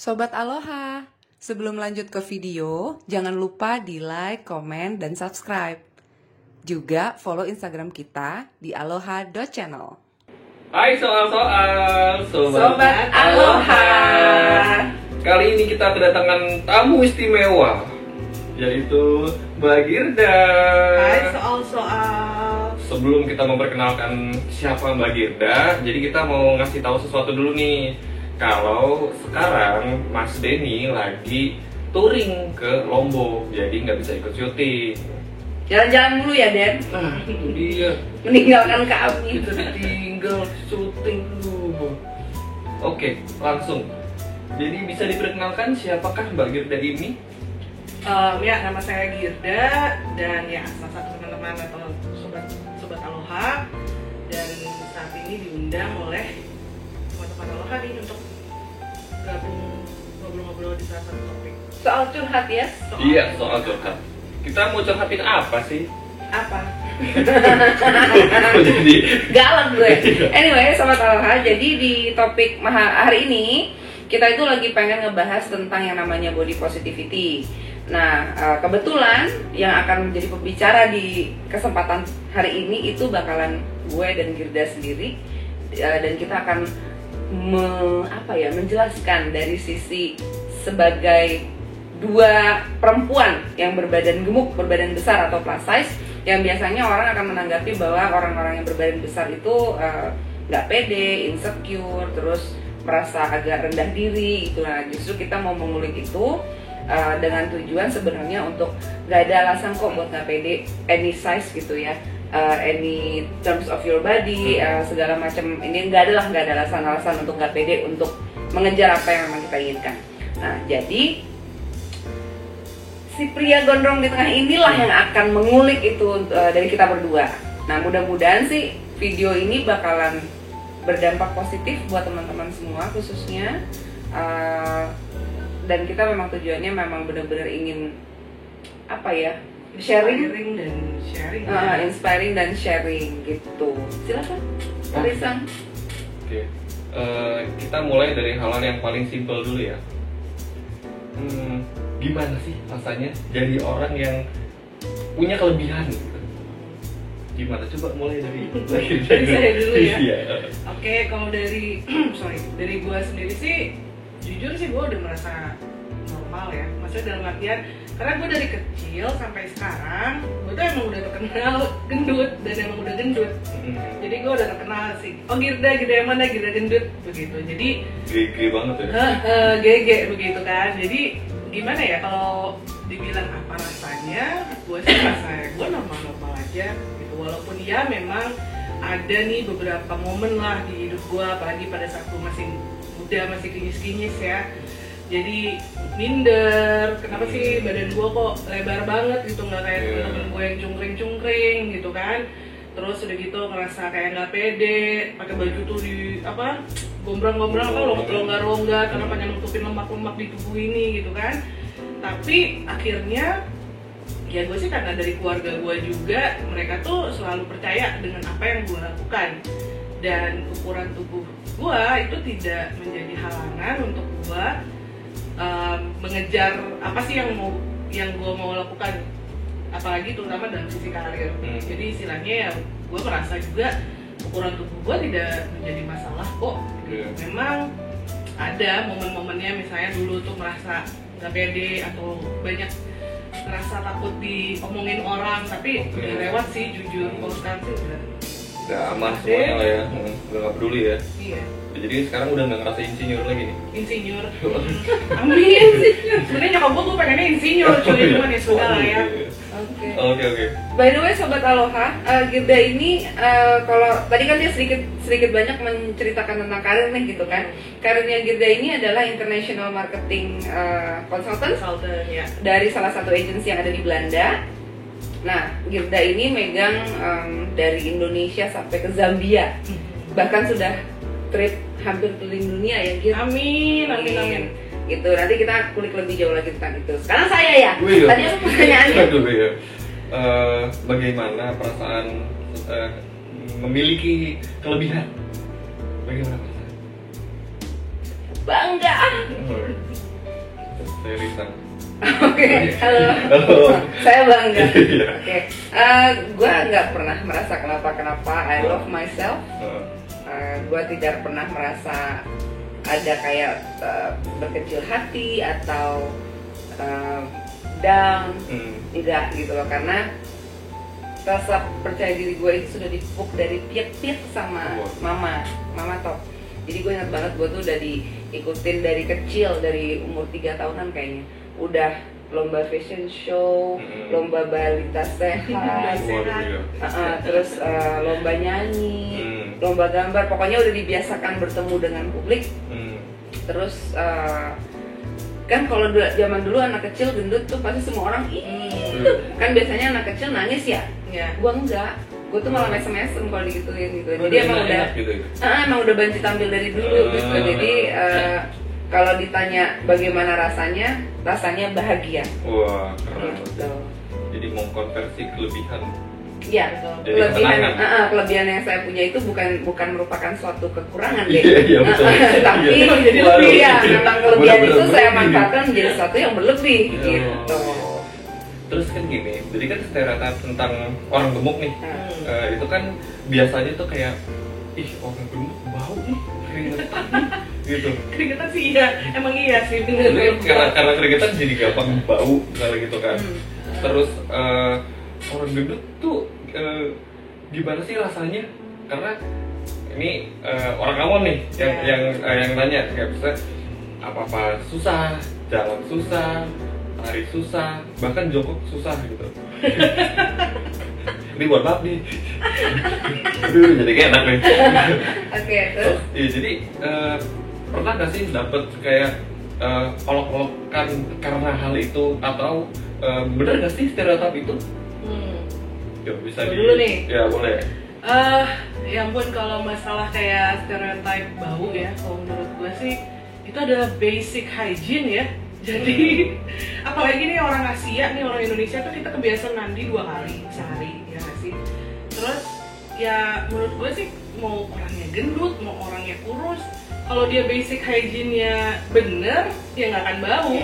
Sobat Aloha, sebelum lanjut ke video, jangan lupa di like, komen, dan subscribe. Juga follow Instagram kita di aloha.channel. Hai soal-soal, Sobat Aloha. Kali ini kita kedatangan tamu istimewa, yaitu Mbak Girda. Hai soal-soal. Sebelum kita memperkenalkan siapa Mbak Girda, jadi kita mau ngasih tahu sesuatu dulu nih. Kalau sekarang Mas Denny lagi touring ke Lombok, jadi nggak bisa ikut syuting. Jalan-jalan dulu ya, Den. Nah, itu dia. Meninggalkan kami. Kita ditinggal syuting dulu. Oke, langsung. Jadi bisa diperkenalkan siapakah Mbak Girda ini? Ya, nama saya Girda dan ya salah satu teman-teman atau sobat Aloha, dan saat ini diundang oleh teman-teman Aloha nih untuk gabung ngobrol-ngobrol di salah satu topik. Soal curhat ya? Iya, soal curhat. Kita mau curhatin apa sih? Apa? Jadi Galak gue. Anyway, Sobat Aloha, jadi di topik hari ini kita itu lagi pengen ngebahas tentang yang namanya body positivity. Nah, kebetulan yang akan menjadi pembicara di kesempatan hari ini itu bakalan gue dan Girda sendiri, dan kita akan menjelaskan dari sisi sebagai dua perempuan yang berbadan gemuk, berbadan besar atau plus size, yang biasanya orang akan menanggapi bahwa orang-orang yang berbadan besar itu nggak pede, insecure, terus merasa agak rendah diri gitu. Nah, justru kita mau mengulik itu dengan tujuan sebenarnya untuk nggak ada alasan kok buat nggak pede any size gitu ya, any terms of your body, segala macam ini nggak ada alasan-alasan untuk nggak pede untuk mengejar apa yang memang kita inginkan. Nah, jadi si pria gondrong di tengah inilah yang akan mengulik itu dari kita berdua. Nah, mudah-mudahan sih video ini bakalan berdampak positif buat teman-teman semua khususnya, dan kita memang tujuannya memang benar-benar ingin sharing inspiring dan sharing gitu. Silakan Risan. Oke. Kita mulai dari hal-hal yang paling simpel dulu ya. Gimana sih rasanya jadi orang yang punya kelebihan gitu? Gimana? Coba mulai dari saya dulu ya. Iya. Oke, kalau dari dari gua sendiri sih, jujur sih gua udah merasa normal ya. Maksudnya dalam artian, karena gua dari kecil sampai sekarang, gua tuh emang udah terkenal gendut dan emang udah gendut. Jadi gua udah terkenal sih. Oh, Girda yang mana? Girda gendut begitu. Jadi GG banget ya. GG begitu kan. Jadi gimana ya kalau dibilang apa rasanya? Gua sih rasa gua normal-normal aja. Walaupun ya memang ada nih beberapa momen lah di hidup gue, apalagi pada saat gue masih muda, masih kinyis-kinyis ya. Jadi minder, kenapa sih badan gue kok lebar banget gitu, nggak kayak temen gue yang cungkring-cungkring gitu kan. Terus udah gitu ngerasa kayak nggak pede, pakai baju tuh di gombrang-gombrang longgar-longgar karena pengen nutupin lemak-lemak di tubuh ini gitu kan. Tapi akhirnya ya gue sih karena dari keluarga gue juga, mereka tuh selalu percaya dengan apa yang gue lakukan, dan ukuran tubuh gue itu tidak menjadi halangan untuk gue mengejar apa sih yang gue mau lakukan, apalagi terutama dalam sisi karir. Jadi istilahnya ya gue merasa juga ukuran tubuh gue tidak menjadi masalah kok. Memang ada momen-momennya, misalnya dulu tuh merasa nggak pede atau banyak rasa takut diomongin orang, tapi udah lewat sih jujur. Kalau sekarang sih udah aman semuanya lah ya, udah nggak peduli ya. Iya. Jadi sekarang udah nggak ngerasa insinyur lagi nih. Insinyur. Amin. Sebenarnya nyokap gue pengennya insinyur, cuy, cuman ya sudah lah ya. Oke. By the way, Sobat Aloha, Girda ini kalau tadi kan dia sedikit banyak menceritakan tentang karir nih gitu kan. Karirnya Girda ini adalah international marketing consultant Ya. dari salah satu agensi yang ada di Belanda. Nah, Girda ini megang dari Indonesia sampai ke Zambia, bahkan sudah trip hampir keliling dunia ya, Girda. Amin. Gitu, nanti kita kulik lebih jauh lagi tentang itu. Sekarang saya ya. Tadi apa pertanyaannya? Ya. Bagaimana perasaan memiliki kelebihan? Bagaimana perasaan? bangga. Saya Risa. Oke, halo. Saya bangga. Oke, gue nggak pernah merasa kenapa. I love myself. Gue tidak pernah merasa ada kayak berkecil hati atau down, enggak gitu loh, karena rasa percaya diri gue itu sudah dipupuk dari piek-piek sama mama top. Jadi gue ingat banget gue tuh udah diikutin dari kecil, dari umur 3 tahunan kayaknya udah lomba fashion show, lomba balita sehat, terus lomba nyanyi, lomba gambar, pokoknya udah dibiasakan bertemu dengan publik. Terus kan kalau zaman dulu anak kecil gendut tuh pasti semua orang kan biasanya anak kecil nangis ya. Gua enggak, gua tuh malah mesem-mesem kalau digituin gitu. Jadi emang udah banci tampil dari dulu gitu. Jadi kalau ditanya bagaimana rasanya bahagia. Wah, keren. Gitu. Jadi mengkonversi kelebihan. Iya, kelebihan yang saya punya itu bukan merupakan suatu kekurangan deh. Iya, betul. Tapi jadi lebih ya, memang kelebihan itu saya manfaatkan menjadi sesuatu yang berlebih gitu. Terus kan gini, jadi kan stereotip tentang orang gemuk nih, itu kan biasanya tuh kayak, ih orang gemuk bau nih, keringetan gitu. Keringetan sih iya, emang iya sih. Karena keringetan jadi gampang bau, misalnya gitu kan. Terus orang gendut tuh gimana sih rasanya? Karena ini orang awam nih yang nanya kayak misalnya apa susah, jalan susah, lari susah, bahkan jongkok susah gitu. Ini buat maaf nih. Aduh, jadi kayak enak nih. Oke, terus? Iya, jadi pernah nggak sih dapet kayak olok-olokan karena hal itu, atau bener nggak sih stereotip itu? Ya bisa dulu nih. Ya boleh. Ya ampun, kalau masalah kayak stereotip bau ya, kalau menurut gue sih itu adalah basic hygiene ya. Jadi apalagi nih orang Asia nih, orang Indonesia tuh kita kebiasaan mandi 2 kali sehari ya nggak sih. Terus ya menurut gue sih mau orangnya gendut, mau orangnya kurus, kalau dia basic hygiene-nya bener ya nggak akan bau.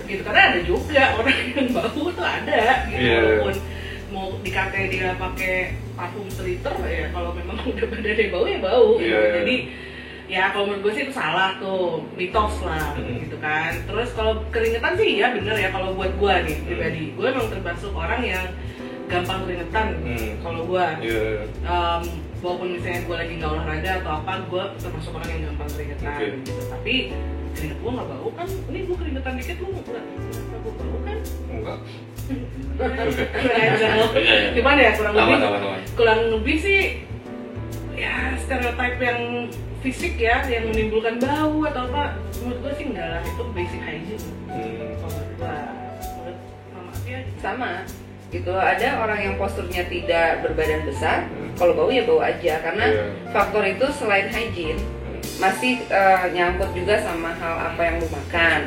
Gitu, karena ada juga orang yang bau tuh ada gitu. Walaupun mau dikata dia pakai parfum seliter ya, kalau memang udah badannya bau ya bau gitu. Jadi ya kalau menurut gue sih itu salah tuh, mitos lah gitu kan. Terus kalau keringetan sih ya bener ya, kalau buat gue nih pribadi, gue emang termasuk orang yang gampang keringetan. Kalau gue walaupun misalnya gue lagi nggak olahraga atau apa, gue termasuk orang yang gampang keringetan gitu. Tapi keringet gue nggak bau kan, ini gue keringetan dikit lu nggak gue bau kan? Enggak. Gimana ya, kurang lebih sih ya stereotip yang fisik ya, yang menimbulkan bau atau apa, menurut gue sih enggak lah, itu basic hygiene. Menurut Mama Afia sama gitu. Ada orang yang posturnya tidak berbadan besar, kalau bau ya bau aja, karena faktor itu selain hygiene masih nyangkut juga sama hal apa yang lu makan.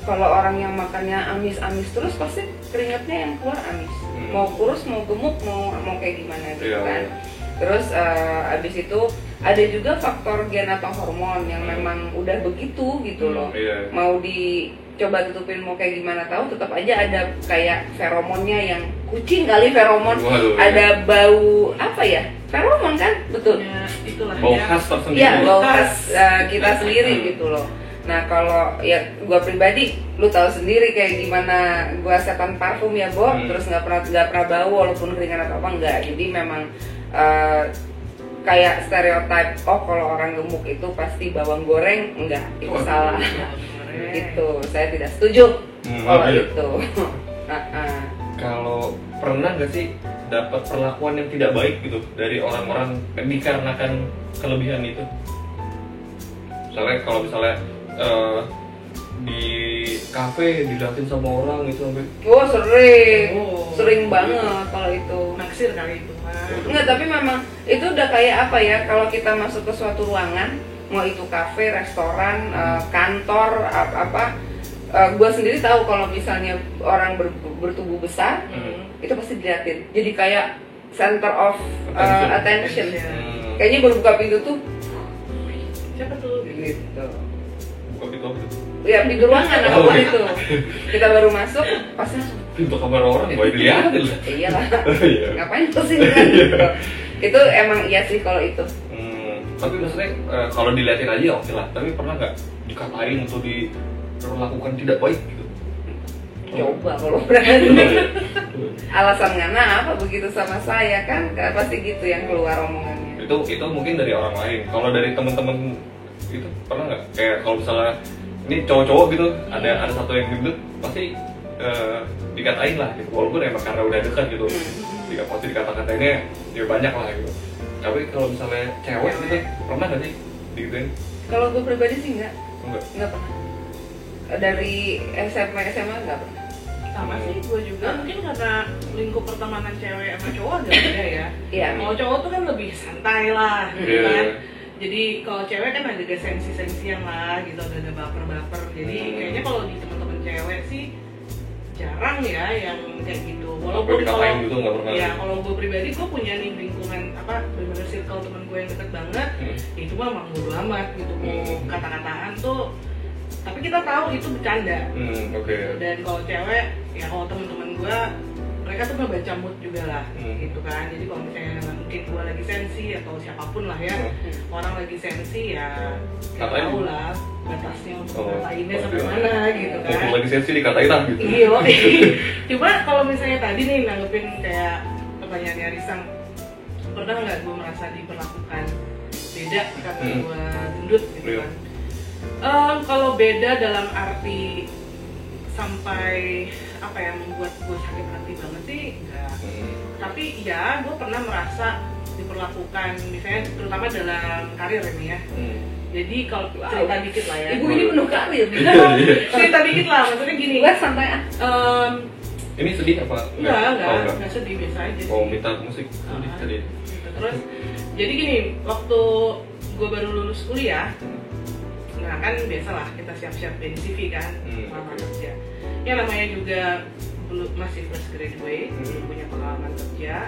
Kalau orang yang makannya amis-amis terus, pasti keringatnya yang keluar amis. Mau kurus, mau gemuk, mau kayak gimana gitu kan. Terus abis itu ada juga faktor gen atau hormon yang memang udah begitu gitu loh. Mau dicoba tutupin mau kayak gimana tahu, tetap aja ada kayak feromonnya yang kucing kali feromon. Ada bau apa ya? Feromon kan? Betul. Ya, itulah bau khas tersendiri. Iya, bau khas kita sendiri gitu loh. Nah kalau ya gue pribadi, lu tahu sendiri kayak gimana gue setan parfum ya Bo, terus nggak pernah bau walaupun keringan atau apa, enggak. Jadi memang kayak stereotip, oh kalau orang gemuk itu pasti bawang goreng, enggak, itu salah. Itu saya tidak setuju kalau itu. Kalau pernah nggak sih dapat perlakuan yang tidak baik gitu dari orang-orang dikarenakan kelebihan itu? Misalnya kalau di kafe dilihatin sama orang gitu sampai sering banget kalau itu. Naksir kali itu. Enggak, tapi memang itu udah kayak apa ya, kalau kita masuk ke suatu ruangan, mau itu kafe, restoran, kantor, gue sendiri tahu kalau misalnya orang bertubuh besar, itu pasti diliatin. Jadi kayak center of attention. Kayaknya baru buka pintu tuh, siapa tuh? gitu. Buka pintu apa itu? Ya pintu ruangan Oh, apapun iya. itu. Kita baru masuk, pasti langsung Pintu kamar orang gue dilihatin lah. iyalah. Iya. Ngapain tuh sih kan? Gitu. Itu emang iya sih kalau itu. Tapi maksudnya kalau diliatin aja oke lah. Tapi pernah nggak dikatain atau diperlakukan tidak baik gitu? Coba kalau berani. Alasan ngana apa begitu sama saya kan? Pasti gitu yang keluar omongannya. Itu mungkin dari orang lain. Kalau dari teman-teman itu pernah nggak? Kayak kalau misalnya ini cowok-cowok gitu, ada satu yang gendut pasti dikatain lah gitu. Walaupun emang karena udah dekat gitu. Pasti dikata-katainnya ya banyak lah gitu. Tapi kalau misalnya cewek gitu pernah nggak sih digituin? Kalau gue pribadi sih enggak pernah. Dari SMA enggak pernah. Sama sih gue juga, mungkin karena lingkup pertemanan cewek sama cowok agak beda ya. Iya. Kalau cowok tuh kan lebih santai lah, gitu Iya. kan. Jadi kalau cewek kan agak sensi-sensian lah, gitu, agak baper-baper. Jadi kayaknya kalau di teman-teman cewek sih jarang ya yang kayak gitu. Walaupun dikatain kalau gitu nggak pernah. ya kalau gue pribadi gue punya nih lingkungan bener-bener circle temen gue yang deket banget. Ya itu mah emang bodo amat gitu, mau kata-kataan tuh. Tapi kita tahu itu bercanda. Oke. Dan kalau cewek, ya kalau teman-teman gue, mereka tuh ngebaca mood juga lah, gitu kan. Jadi kalau misalnya mungkin gue lagi sensi atau siapapun lah ya, orang lagi sensi ya, kita Katain. tahu lah batasnya untuk ngatainnya sampai mana, gitu kan. Waktu lagi sensi dikatain lah gitu. Iya. Cuma kalau misalnya tadi nih nanggepin kayak pertanyaannya Risang, pernah nggak gue merasa diperlakukan beda karena gue gendut gitu Iya. kan? Kalau beda dalam arti sampai apa ya membuat gue sakit hati banget sih enggak. Tapi ya gue pernah merasa diperlakukan misalnya terutama dalam karir ini ya. Jadi kalau cerita dikit lah ya. Ibu ini penuh karir. Cerita dikit lah, maksudnya gini. Gue santai ah. Ini sedih apa? Enggak sedih biasa aja sih. Oh, minta musik sedih. Terus jadi gini, waktu gue baru lulus kuliah, nah kan biasalah kita siap-siap dari CV kan, lamar kerja. Ya namanya juga belum masih fresh graduate, belum punya pengalaman kerja.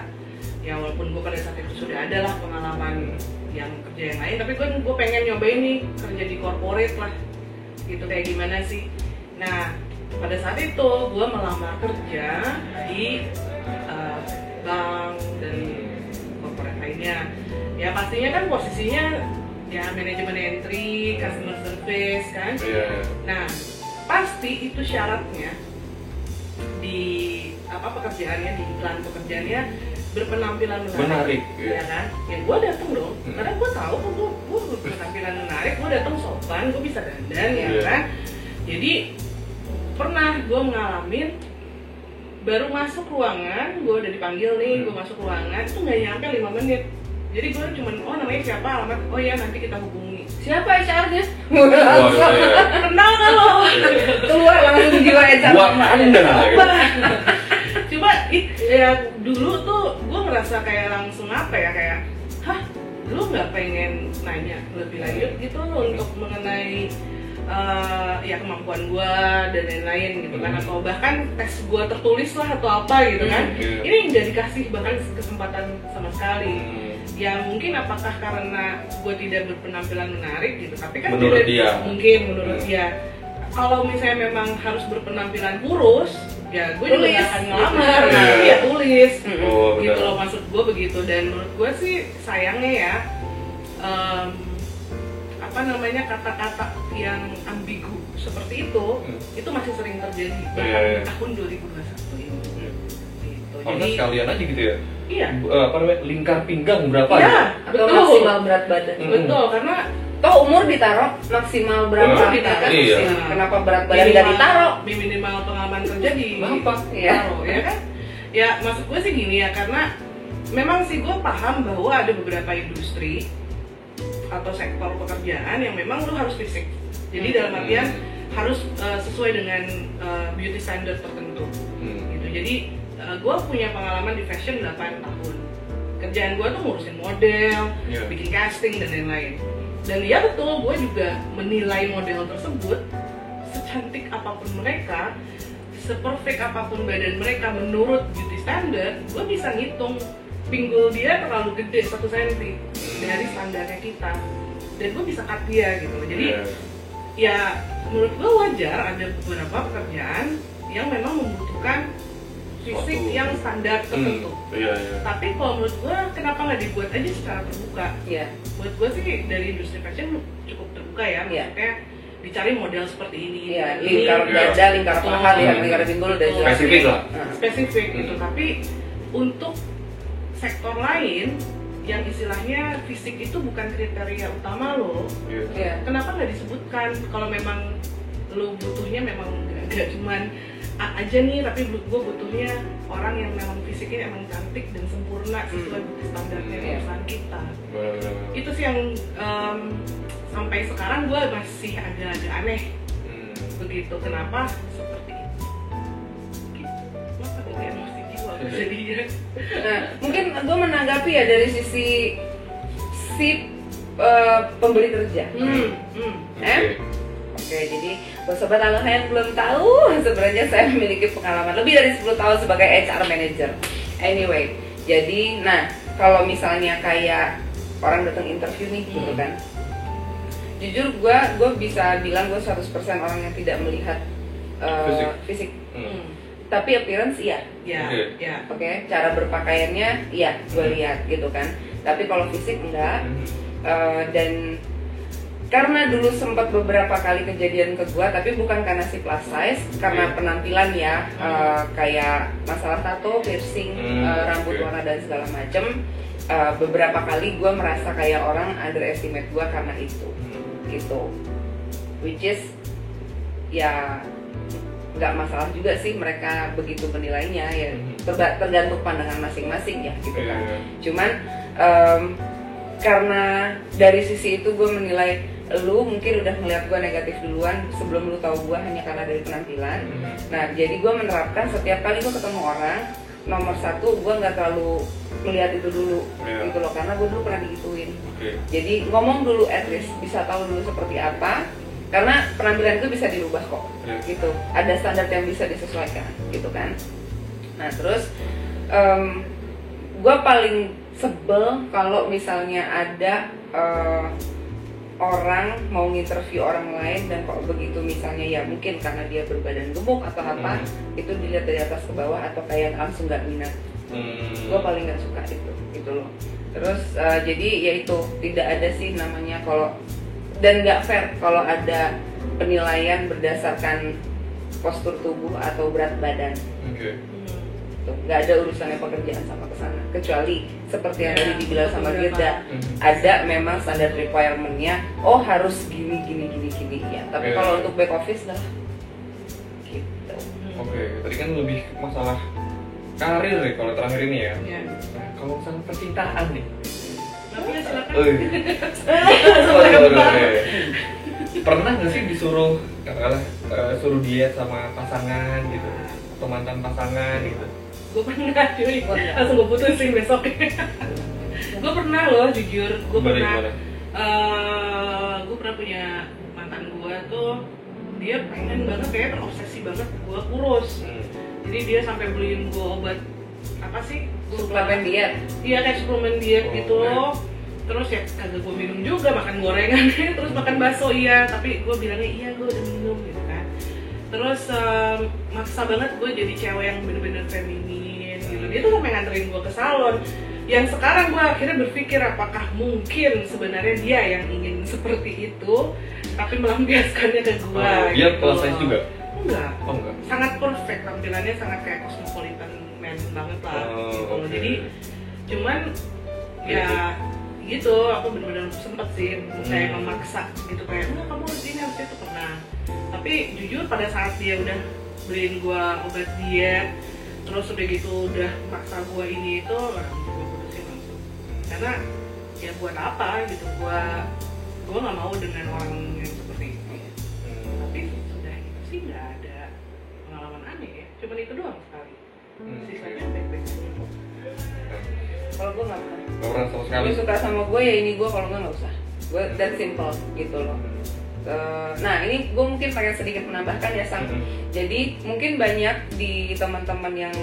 Ya walaupun gue pada saat itu sudah ada lah pengalaman yang kerja yang lain, tapi gue pengen nyobain nih kerja di corporate lah, gitu kayak gimana sih. Nah pada saat itu gue melamar kerja di bank dan corporate lainnya. Ya pastinya kan posisinya ya manajemen entry, customer service kan. Nah pasti itu syaratnya di pekerjaannya, di iklan pekerjaannya berpenampilan menarik, ya kan? Ya gue datang dong, karena gue tahu kok gue berpenampilan menarik, gue datang sopan, gue bisa dandan, ya kan? Jadi pernah gue ngalamin baru masuk ruangan, gue udah dipanggil nih, gue masuk ruangan itu nggak nyampe 5 menit. Jadi gue cuman, namanya siapa, alamat, oh ya nanti kita hubungi. Siapa HR-nya? Kenal kan lo? Keluar langsung jiwa HR. Buat Anda. Coba ya dulu tuh gue ngerasa kayak langsung apa ya, kayak hah lu nggak pengen nanya lebih lanjut gitu untuk mengenai ya kemampuan gue dan lain-lain gitu kan, atau bahkan tes gue tertulis lah atau apa gitu kan. Ini nggak dikasih bahkan kesempatan sama sekali. Ya mungkin apakah karena gue tidak berpenampilan menarik gitu, tapi kan menurut tidak, dia mungkin menurut dia kalau misalnya memang harus berpenampilan kurus ya gue juga nggak akan ngelamar. Ya tulis gitu loh, maksud gue begitu. Dan menurut gue sih sayangnya ya kata-kata yang ambigu seperti itu masih sering terjadi bahkan di tahun 2021 ini. Gitu. Jadi sekalian aja gitu ya. Iya. Lingkar pinggang berapa? Iya, Atau maksimal berat badan. Betul, karena Toh umur ditaruh maksimal berapa? Iya. Kenapa berat badan nggak ditaruh? Minimal pengalaman kerja di Apa? Iya. Ya kan? Ya maksud gue sih gini ya, karena memang sih gue paham bahwa ada beberapa industri atau sektor pekerjaan yang memang lu harus fisik. Jadi dalam artian harus sesuai dengan beauty standard tertentu. Gitu. Jadi gue punya pengalaman di fashion 8 tahun. Kerjaan gue tuh ngurusin model, bikin casting dan lain-lain. Dan ya betul, gue juga menilai model tersebut secantik apapun mereka, seperfect apapun badan mereka menurut beauty standard, gue bisa ngitung pinggul dia terlalu gede 1 cm dari standarnya kita. dan gue bisa cut dia gitu. Jadi ya menurut gue wajar ada beberapa pekerjaan yang memang membutuhkan fisik yang standar tertentu. Tapi kalau menurut gue kenapa nggak dibuat aja secara terbuka? Buat gue sih dari industri fashion cukup terbuka ya, maksudnya dicari model seperti ini. Lingkar dada, lingkar paha, lingkar pinggul dan spesifik lah. Spesifik gitu. Tapi untuk sektor lain yang istilahnya fisik itu bukan kriteria utama lo, kenapa nggak disebutkan? Kalau memang lo butuhnya memang nggak cuman A aja nih, tapi gue butuhnya orang yang memang fisiknya emang cantik dan sempurna sesuai standarnya perusahaan kita. Itu sih yang sampai sekarang gue masih agak-agak aneh. Begitu, kenapa seperti itu? Kenapa gue emosi jiwa jadinya? Nah, mungkin gue menanggapi ya dari sisi pembeli kerja. Oke, jadi buat sobat Aloha yang belum tahu, sebenarnya saya memiliki pengalaman lebih dari 10 tahun sebagai HR manager. Anyway, jadi kalau misalnya kayak orang datang interview nih gitu kan, jujur gue bisa bilang gue 100% orang yang tidak melihat fisik. Tapi appearance iya. Oke, cara berpakaiannya iya gue lihat gitu kan. Tapi kalau fisik enggak. Dan karena dulu sempat beberapa kali kejadian ke gua, tapi bukan karena si plus size, karena penampilan ya, kayak masalah tato, piercing, rambut warna dan segala macem. Beberapa kali gua merasa kayak orang underestimate gua karena itu, gitu. Which is ya nggak masalah juga sih mereka begitu menilainya ya, tergantung pandangan masing-masing ya, gitu kan. Cuman karena dari sisi itu gue menilai lu mungkin udah ngeliat gue negatif duluan sebelum lu tahu gue hanya karena dari penampilan. Nah, jadi gue menerapkan setiap kali gue ketemu orang, nomor satu gue nggak terlalu melihat itu dulu, gitu loh, karena gue dulu pernah digituin. Jadi ngomong dulu, at least bisa tahu dulu seperti apa, karena penampilan itu bisa dirubah kok, gitu. Ada standar yang bisa disesuaikan, gitu kan. Nah, terus gue paling sebel kalau misalnya ada orang mau nginterview orang lain dan kok begitu misalnya ya mungkin karena dia berbadan gemuk atau apa, itu dilihat dari atas ke bawah atau kayak langsung nggak minat. Gue paling nggak suka itu gitu loh. Terus jadi ya itu tidak ada sih namanya kalau, dan nggak fair kalau ada penilaian berdasarkan postur tubuh atau berat badan. Nggak ada urusannya pekerjaan sama kesana, kecuali seperti yang tadi dibilang sama Girda, ada memang standar requirement-nya, oh harus gini ya. Tapi kalau untuk back office lah gitu. Tadi kan lebih masalah karir nih kalau terakhir ini ya. Nah, kalau misalnya percintaan nih. Pernah nggak sih disuruh suruh diet sama pasangan gitu, atau mantan pasangan gitu? Gue pernah cuy, langsung gue putusin besoknya. Gue pernah loh, jujur, gue pernah punya mantan gue tuh, dia pengen banget, kayak terobsesi banget gue kurus. Jadi dia sampai beliin gue obat apa sih? Suplemen diet. Iya, kayak suplemen diet gitu. Terus ya kagak gue minum juga, makan gorengan, terus makan bakso iya, tapi gue bilangnya iya gue udah minum gitu kan. Terus maksa banget gue jadi cewek yang bener-bener feminin gitu. Dia tuh sampai nganterin gue ke salon. Yang sekarang gue akhirnya berpikir apakah mungkin sebenarnya dia yang ingin seperti itu, tapi melampiaskannya ke gue. Dia plus size juga? Enggak. Enggak. Sangat perfect, tampilannya sangat kayak cosmopolitan man banget lah. Gitu. Jadi cuman ya gitu, aku bener-bener sempet sih kayak memaksa gitu, kayak enggak kamu harus ini harus itu, pernah. Tapi jujur pada saat dia udah beliin gua obat diet, terus udah gitu udah maksa gua ini itu, gua putusin langsung. Karena ya buat apa gitu, gua nggak mau dengan orang yang seperti itu. Tapi sudah itu sih nggak ada pengalaman aneh ya, cuman itu doang sekali. Sisanya baik-baik aja. Kalau gue nggak pernah. Nggak pernah sama sekali. Gue suka sama gue ya ini gue, kalau nggak usah. Gue that simple gitu loh. Nah ini gue mungkin pengen sedikit menambahkan ya Sam. Jadi mungkin banyak di teman-teman yang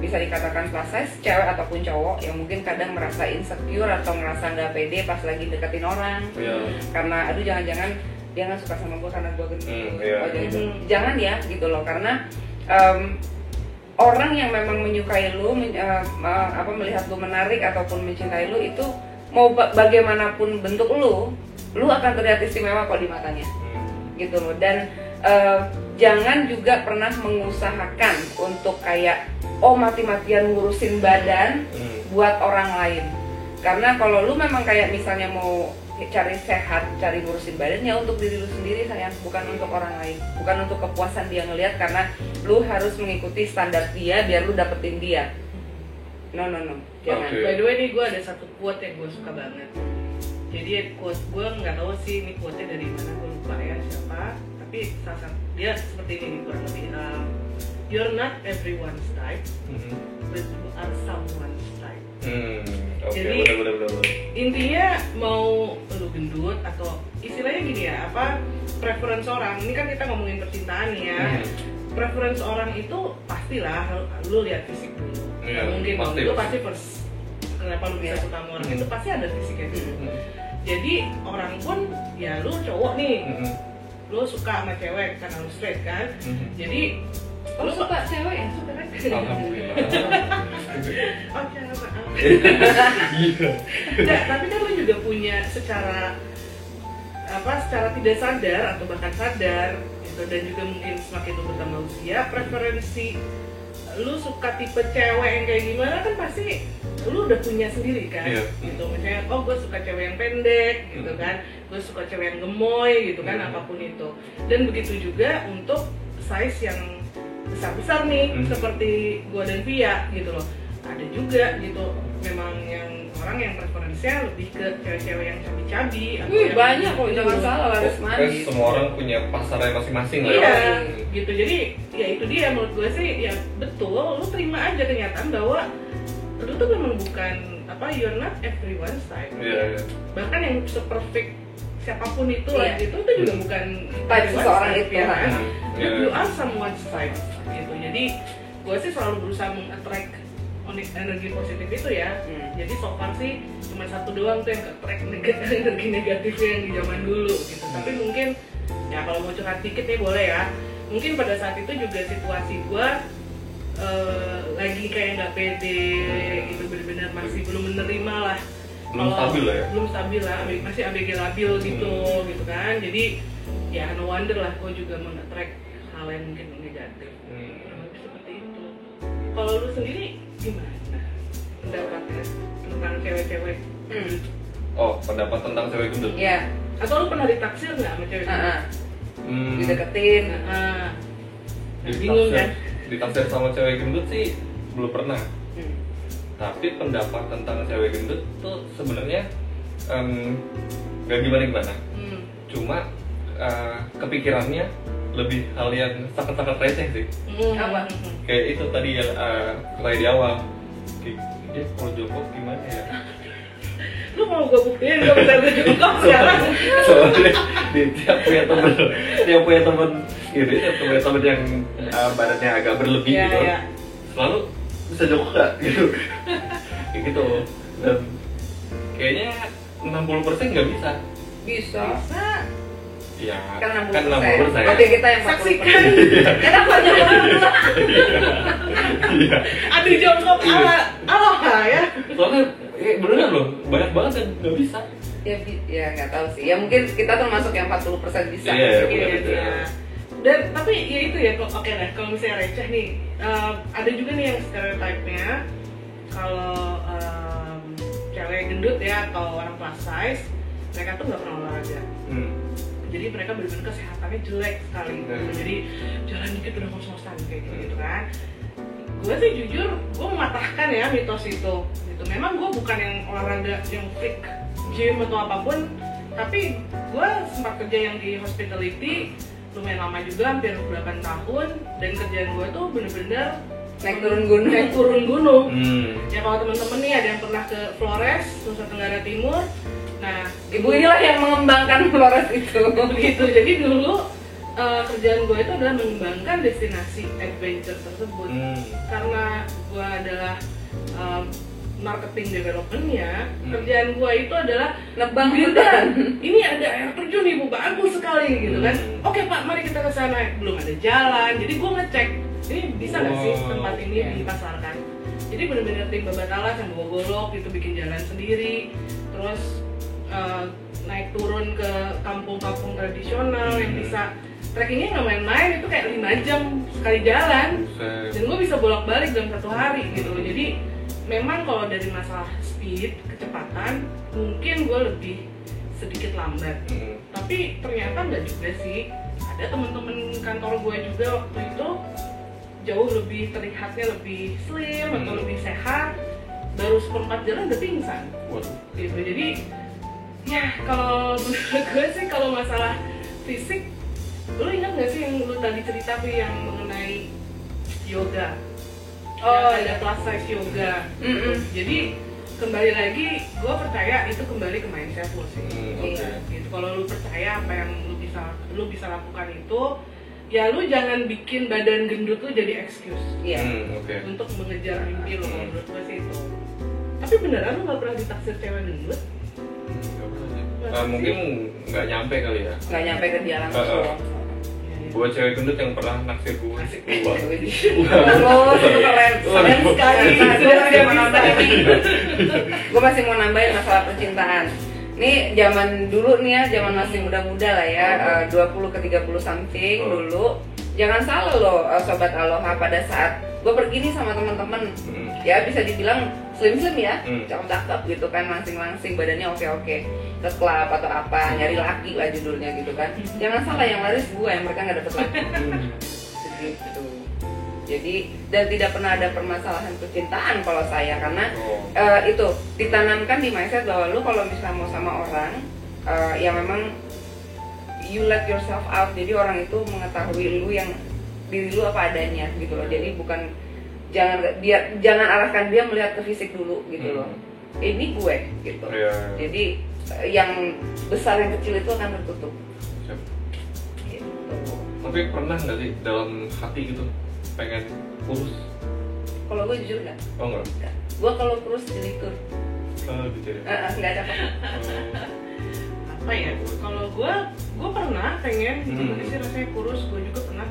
bisa dikatakan plus size, cewek ataupun cowok, yang mungkin kadang merasa insecure atau merasa nggak pede pas lagi deketin orang. Karena aduh jangan-jangan dia nggak suka sama gue karena gue gendut. Jangan ya gitu loh, karena orang yang memang menyukai lu, melihat lu menarik ataupun mencintai lu itu mau bagaimanapun bentuk lu akan terlihat istimewa kok di matanya, gitu loh. Dan jangan juga pernah mengusahakan untuk kayak mati-matian ngurusin badan buat orang lain. Karena kalau lu memang kayak misalnya mau cari sehat, cari ngurusin badan ya untuk diri lu sendiri sayang, bukan untuk orang lain, bukan untuk kepuasan dia ngelihat, karena lu harus mengikuti standar dia biar lu dapetin dia. No, jangan. By the way nih gue ada satu quote yang gue suka banget. Jadi quote gue nggak tahu sih ini quote-nya dari mana, gue lupa ya siapa. Tapi salah satu dia seperti ini nih, kurang lebih you're not everyone's type, but you are someone's type. Jadi bener. intinya mau lu gendut atau istilahnya gini ya, preference orang. Ini kan kita ngomongin percintaan ya. Preference orang itu pastilah lu lihat fisik dulu. Mungkin itu pasti first. Kenapa lu bisa suka sama orang itu pasti ada fisiknya dulu. Jadi orang pun ya lu cowok nih, lu suka sama cewek karena lu straight kan. Jadi lu suka cewek ya? Suka kan? Alhamdulillah. Oke, maaf. Nah, tapi kan lu juga punya secara tidak sadar atau bahkan sadar gitu, dan juga mungkin semakin lu bertambah usia, preferensi lu suka tipe cewek yang kayak gimana kan pasti lu udah punya sendiri kan. Gitu, misalnya gue suka cewek yang pendek gitu kan, gue suka cewek yang gemoy gitu kan, apapun itu. Dan begitu juga untuk size yang besar-besar nih, seperti gue dan Via gitu loh. Ada juga gitu memang yang orang yang preferensinya lebih ke cewek-cewek yang cabi-cabi. Banyak kok, jangan salah, laris manis. Semua orang punya pasarnya masing-masing lah. Iya, gitu. Jadi ya itu dia, menurut gue sih ya betul. Lu terima aja kenyataan bahwa lu tuh memang bukan you're not everyone's type. Bahkan yang se-perfect siapapun itu lah gitu, itu juga bukan type seseorang itu ya kan. You are someone's type gitu. Jadi gue sih selalu berusaha meng-attract energi positif itu ya. Jadi so far sih cuma satu doang tuh yang ke-attract energi negatifnya yang di zaman dulu gitu. Tapi mungkin ya kalau mau curhat dikit nih boleh ya. Mungkin pada saat itu juga situasi gue lagi kayak nggak pede gitu, benar-benar masih belum menerima lah. Belum stabil lah, masih ABG labil gitu gitu kan. Jadi ya no wonder lah gue juga meng-attract hal yang mungkin negatif. Seperti itu. Kalau lu sendiri gimana pendapatnya tentang cewek-cewek? Pendapat tentang cewek gendut? Iya. Atau lu pernah ditaksir nggak sama cewek gendut? Dideketin. Bingung kan? Ditaksir sama cewek gendut sih belum pernah. Tapi pendapat tentang cewek gendut tuh sebenarnya nggak gimana-gimana. Cuma kepikirannya lebih hal yang sangat-sangat receh sih. Apa? Kayak itu tadi yang kayak di awal. Dia kalau jongkok gimana ya? Lu mau gue buktiin gak bisa gue jongkok sekarang? Soalnya dia punya temen gitu, dia punya temen yang badannya agak berlebih gitu. Selalu bisa jongkok gak? Gitu. Kayak gitu. Dan kayaknya 60% nggak bisa. Bisa. Iya, kan 60%. Oke, kita yang 40%. Saksikan. Kenapa jangan? Iya. Aduh jongkok ala ya. Soalnya beneran loh, banyak banget yang nggak bisa. Ya nggak tahu sih. Ya mungkin kita termasuk yang 40% bisa. Iya. Dan tapi ya itu ya, oke lah. Kalau misalnya receh nih, ada juga nih yang stereotype-nya kalau cewek gendut ya atau orang plus size, mereka tuh nggak pernah olahraga. Jadi mereka benar-benar kesehatannya jelek sekali. Jadi jalan dikit udah ngos-ngosan kayak gitu kan. Gue sih jujur, gue mematahkan ya mitos itu. Gitu. Memang gue bukan yang olahraga yang freak gym atau apapun, tapi gue sempat kerja yang di hospitality lumayan lama juga, hampir 8 tahun, dan kerjaan gue tuh bener-bener naik turun gunung. Ya kalau temen-temen nih ada yang pernah ke Flores, Nusa Tenggara Timur, Nah, Ibu inilah yang mengembangkan Flores itu. begitu. Jadi dulu kerjaan gue itu adalah mengembangkan destinasi adventure tersebut. Karena gue adalah marketing development-nya, kerjaan gue itu adalah Nebang Bunda, hutan. ini ada air terjun ibu, bagus sekali gitu kan. Oke Pak, mari kita ke sana. Belum ada jalan, jadi gue ngecek ini bisa nggak sih tempat ini dipasarkan. Jadi benar-benar tim babat alas yang bawa golok itu bikin jalan sendiri, terus naik turun ke kampung-kampung tradisional yang bisa trekkingnya nggak main-main, itu kayak 5 jam sekali jalan, dan gue bisa bolak-balik dalam 1 hari gitu. Jadi memang kalau dari masalah speed, kecepatan, mungkin gue lebih sedikit lambat. Tapi ternyata enggak juga sih. Ada temen-temen kantor gue juga waktu itu jauh lebih terlihatnya lebih slim atau lebih sehat, baru 1/4 jalan udah pingsan. Gitu. Jadi ya kalau menurut gue sih kalau masalah fisik, lu ingat nggak sih yang lu tadi cerita tuh yang mengenai yoga? Ada plus size yoga. Jadi kembali lagi, gue percaya itu kembali ke mindset lo sih. Gitu. Kalau lu percaya apa yang lu bisa lakukan itu, ya lu jangan bikin badan gendut lu jadi excuse. Untuk mengejar mimpi lo. Menurut gue sih itu. Tapi beneran lu nggak pernah ditaksir cewek gendut? Mungkin nggak nyampe kali ya. Nggak nyampe ke dia langsung. Buat cewek gendut yang pernah naksir gue. Asik banget. Oh, keren sekali. Gue masih mau nambahin masalah percintaan. Ini zaman dulu nih ya, zaman masih muda-muda lah ya, 20 ke 30 something dulu. Jangan salah loh sobat Aloha, pada saat gue pergi nih sama teman-teman, ya bisa dibilang slim-slim ya, cakep-cakep gitu kan, langsing-langsing, badannya oke-oke, ke klub atau apa, nyari laki lah judulnya gitu kan. Jangan salah, yang laris gue, yang mereka nggak dapet laki. Gitu. Jadi, dan tidak pernah ada permasalahan percintaan kalau saya, karena itu ditanamkan di mindset bahwa lu kalau misalnya mau sama orang, ya memang you let yourself out, jadi orang itu mengetahui lu yang diri lu apa adanya gitu loh. Jadi bukan jangan arahkan dia melihat ke fisik dulu gitu loh. Ini gue gitu. Jadi yang besar yang kecil itu akan tertutup. Gitu. Tapi pernah nggak sih dalam hati gitu pengen kurus? Kalau gue jujur nggak. Oh nggak. Gue kalau kurus jadi tur. Gitu ya. Nggak cakep. Apa ya? Kalau gue pernah pengen gimana sih rasanya kurus. Gue juga pernah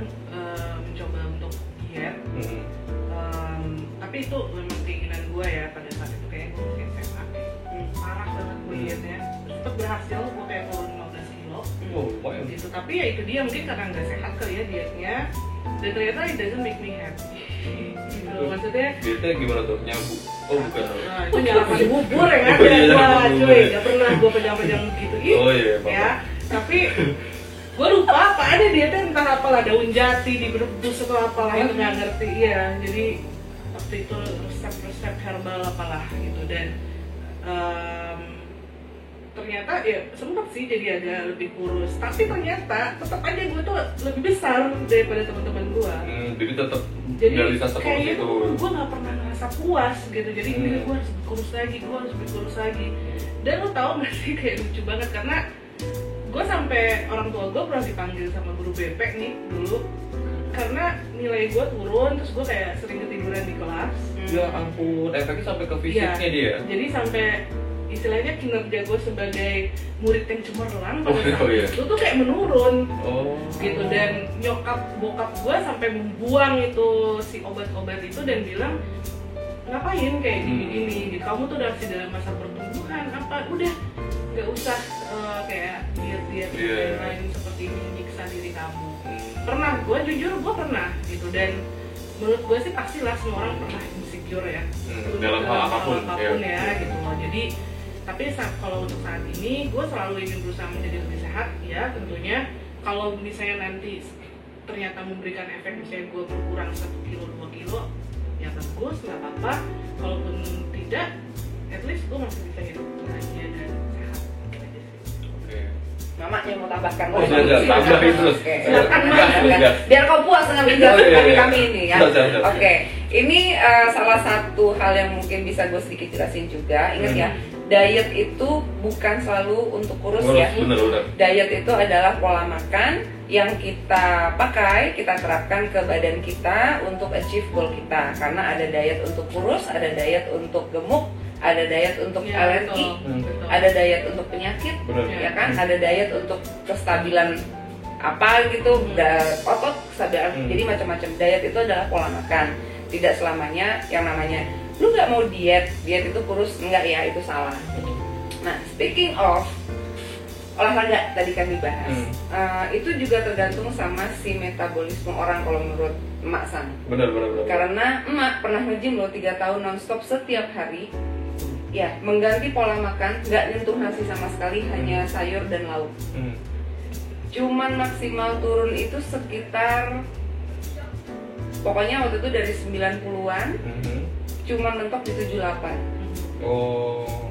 mencoba untuk diet. Tapi itu memang keinginan gue ya pada saat itu, kayak gue mungkin SMA parah banget gue dietnya. Tetap berhasil, gue kayak turun 15 kilo gitu. Tapi ya itu dia, mungkin karena nggak sehat kali ya dietnya, dan ternyata it doesn't make me happy gitu. Maksudnya dietnya gimana tuh? Nyabu? Oh bukan. Nah, itu nyalakan bubur yang ada gua cuy, gak pernah gue pejam-pejam gitu ya. Tapi gue lupa apa ada dietnya, entah apalah, daun jati direbus atau apalah, itu nggak ngerti ya. Jadi waktu itu resep herbal apalah gitu, dan ternyata ya sempet sih jadi agak lebih kurus, tapi ternyata tetap aja gue tuh lebih besar daripada teman-teman gue. Jadi tetap jadi kayaknya itu gue nggak pernah ngerasa puas gitu. Jadi ini gue harus lebih kurus lagi, gue harus lebih kurus lagi. Dan lo tau gak sih, kayak lucu banget karena gue sampai orang tua gue pernah dipanggil sama guru BP nih dulu karena nilai gue turun, terus gue kayak sering ketiduran di kelas. Ya ampun, efeknya sampai ke fisiknya dia. Jadi sampai istilahnya kinerja gue sebagai murid yang cemerlang pada saat itu tuh kayak menurun gitu. Dan bokap gue sampai membuang itu si obat-obat itu dan bilang, ngapain kayak gini-gini gitu, kamu tuh udah masih dalam masa pertumbuhan, apa udah gak usah kayak diet lain seperti ini menyiksa diri kamu. Pernah, gue jujur gue pernah gitu, dan menurut gue sih pastilah semua orang pernah insecure ya dalam hal apapun ya gitu loh. Jadi tapi kalau untuk saat ini gue selalu ingin berusaha menjadi lebih sehat ya tentunya. Kalau misalnya nanti ternyata memberikan efek, misalnya gue berkurang 1 kilo 2 kilo ya bagus, nggak apa-apa. Kalaupun tidak, at least gue masih bisa hidup bahagia dan sehat aja sih. Mamanya mau tambahkan. Tambahin terus. Biar kau puas dengan penjelasan kami ini ya. Oke. Ini salah satu hal yang mungkin bisa gue sedikit jelasin juga. Ingat ya, diet itu bukan selalu untuk kurus ya. Bener. Diet itu adalah pola makan yang kita pakai, kita terapkan ke badan kita untuk achieve goal kita. Karena ada diet untuk kurus, ada diet untuk gemuk, ada diet untuk alergi, betul. ada diet untuk penyakit, Bener. ya kan? Ada diet untuk kestabilan apa gitu, otot, kestabilan. Jadi macam-macam. Diet itu adalah pola makan. Tidak selamanya yang namanya lu nggak mau diet itu kurus, enggak ya, itu salah. Nah, speaking of olahraga tadi kami bahas, itu juga tergantung sama si metabolisme orang kalau menurut emak San. Bener. Karena emak pernah nge-gym loh 3 tahun nonstop setiap hari. Ya, mengganti pola makan, nggak nyentuh nasi sama sekali, hanya sayur dan lauk. Cuman maksimal turun itu sekitar, pokoknya waktu itu dari 90-an, cuman mentok di 78. Oh.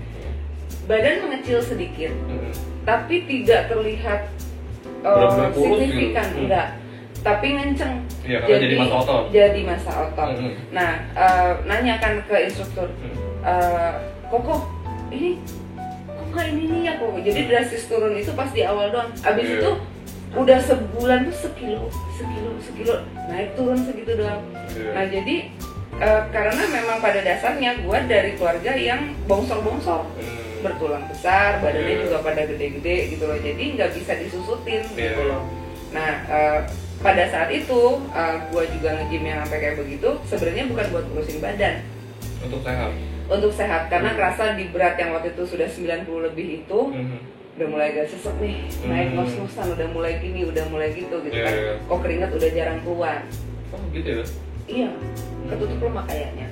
Badan mengecil sedikit, tapi tidak terlihat Benar-benar kurus signifikan, gitu. enggak. Tapi ngenceng. Iya, karena jadi masa otot. Jadi masa otot. Nah, nanyakan ke instruktur, Koko, ini kok nggak ini nih ya Koko? Jadi drastis turun itu pas di awal doang. Abis itu udah sebulan tuh sekilo, naik turun segitu doang. Nah jadi karena memang pada dasarnya gue dari keluarga yang bongsor-bongsor, bertulang besar, badannya juga pada gede-gede gitu loh, jadi nggak bisa disusutin gitu loh. Nah pada saat itu gue juga nge-gym yang sampai kayak begitu, sebenarnya bukan buat kurusin badan, untuk sehat karena kerasa di berat yang waktu itu sudah 90 lebih itu udah mulai agak sesek nih, naik ngos-ngosan, udah mulai gini, udah mulai gitu kan. Kok keringat udah jarang keluar. Oh gitu ya? Iya, ketutup lemak kayaknya.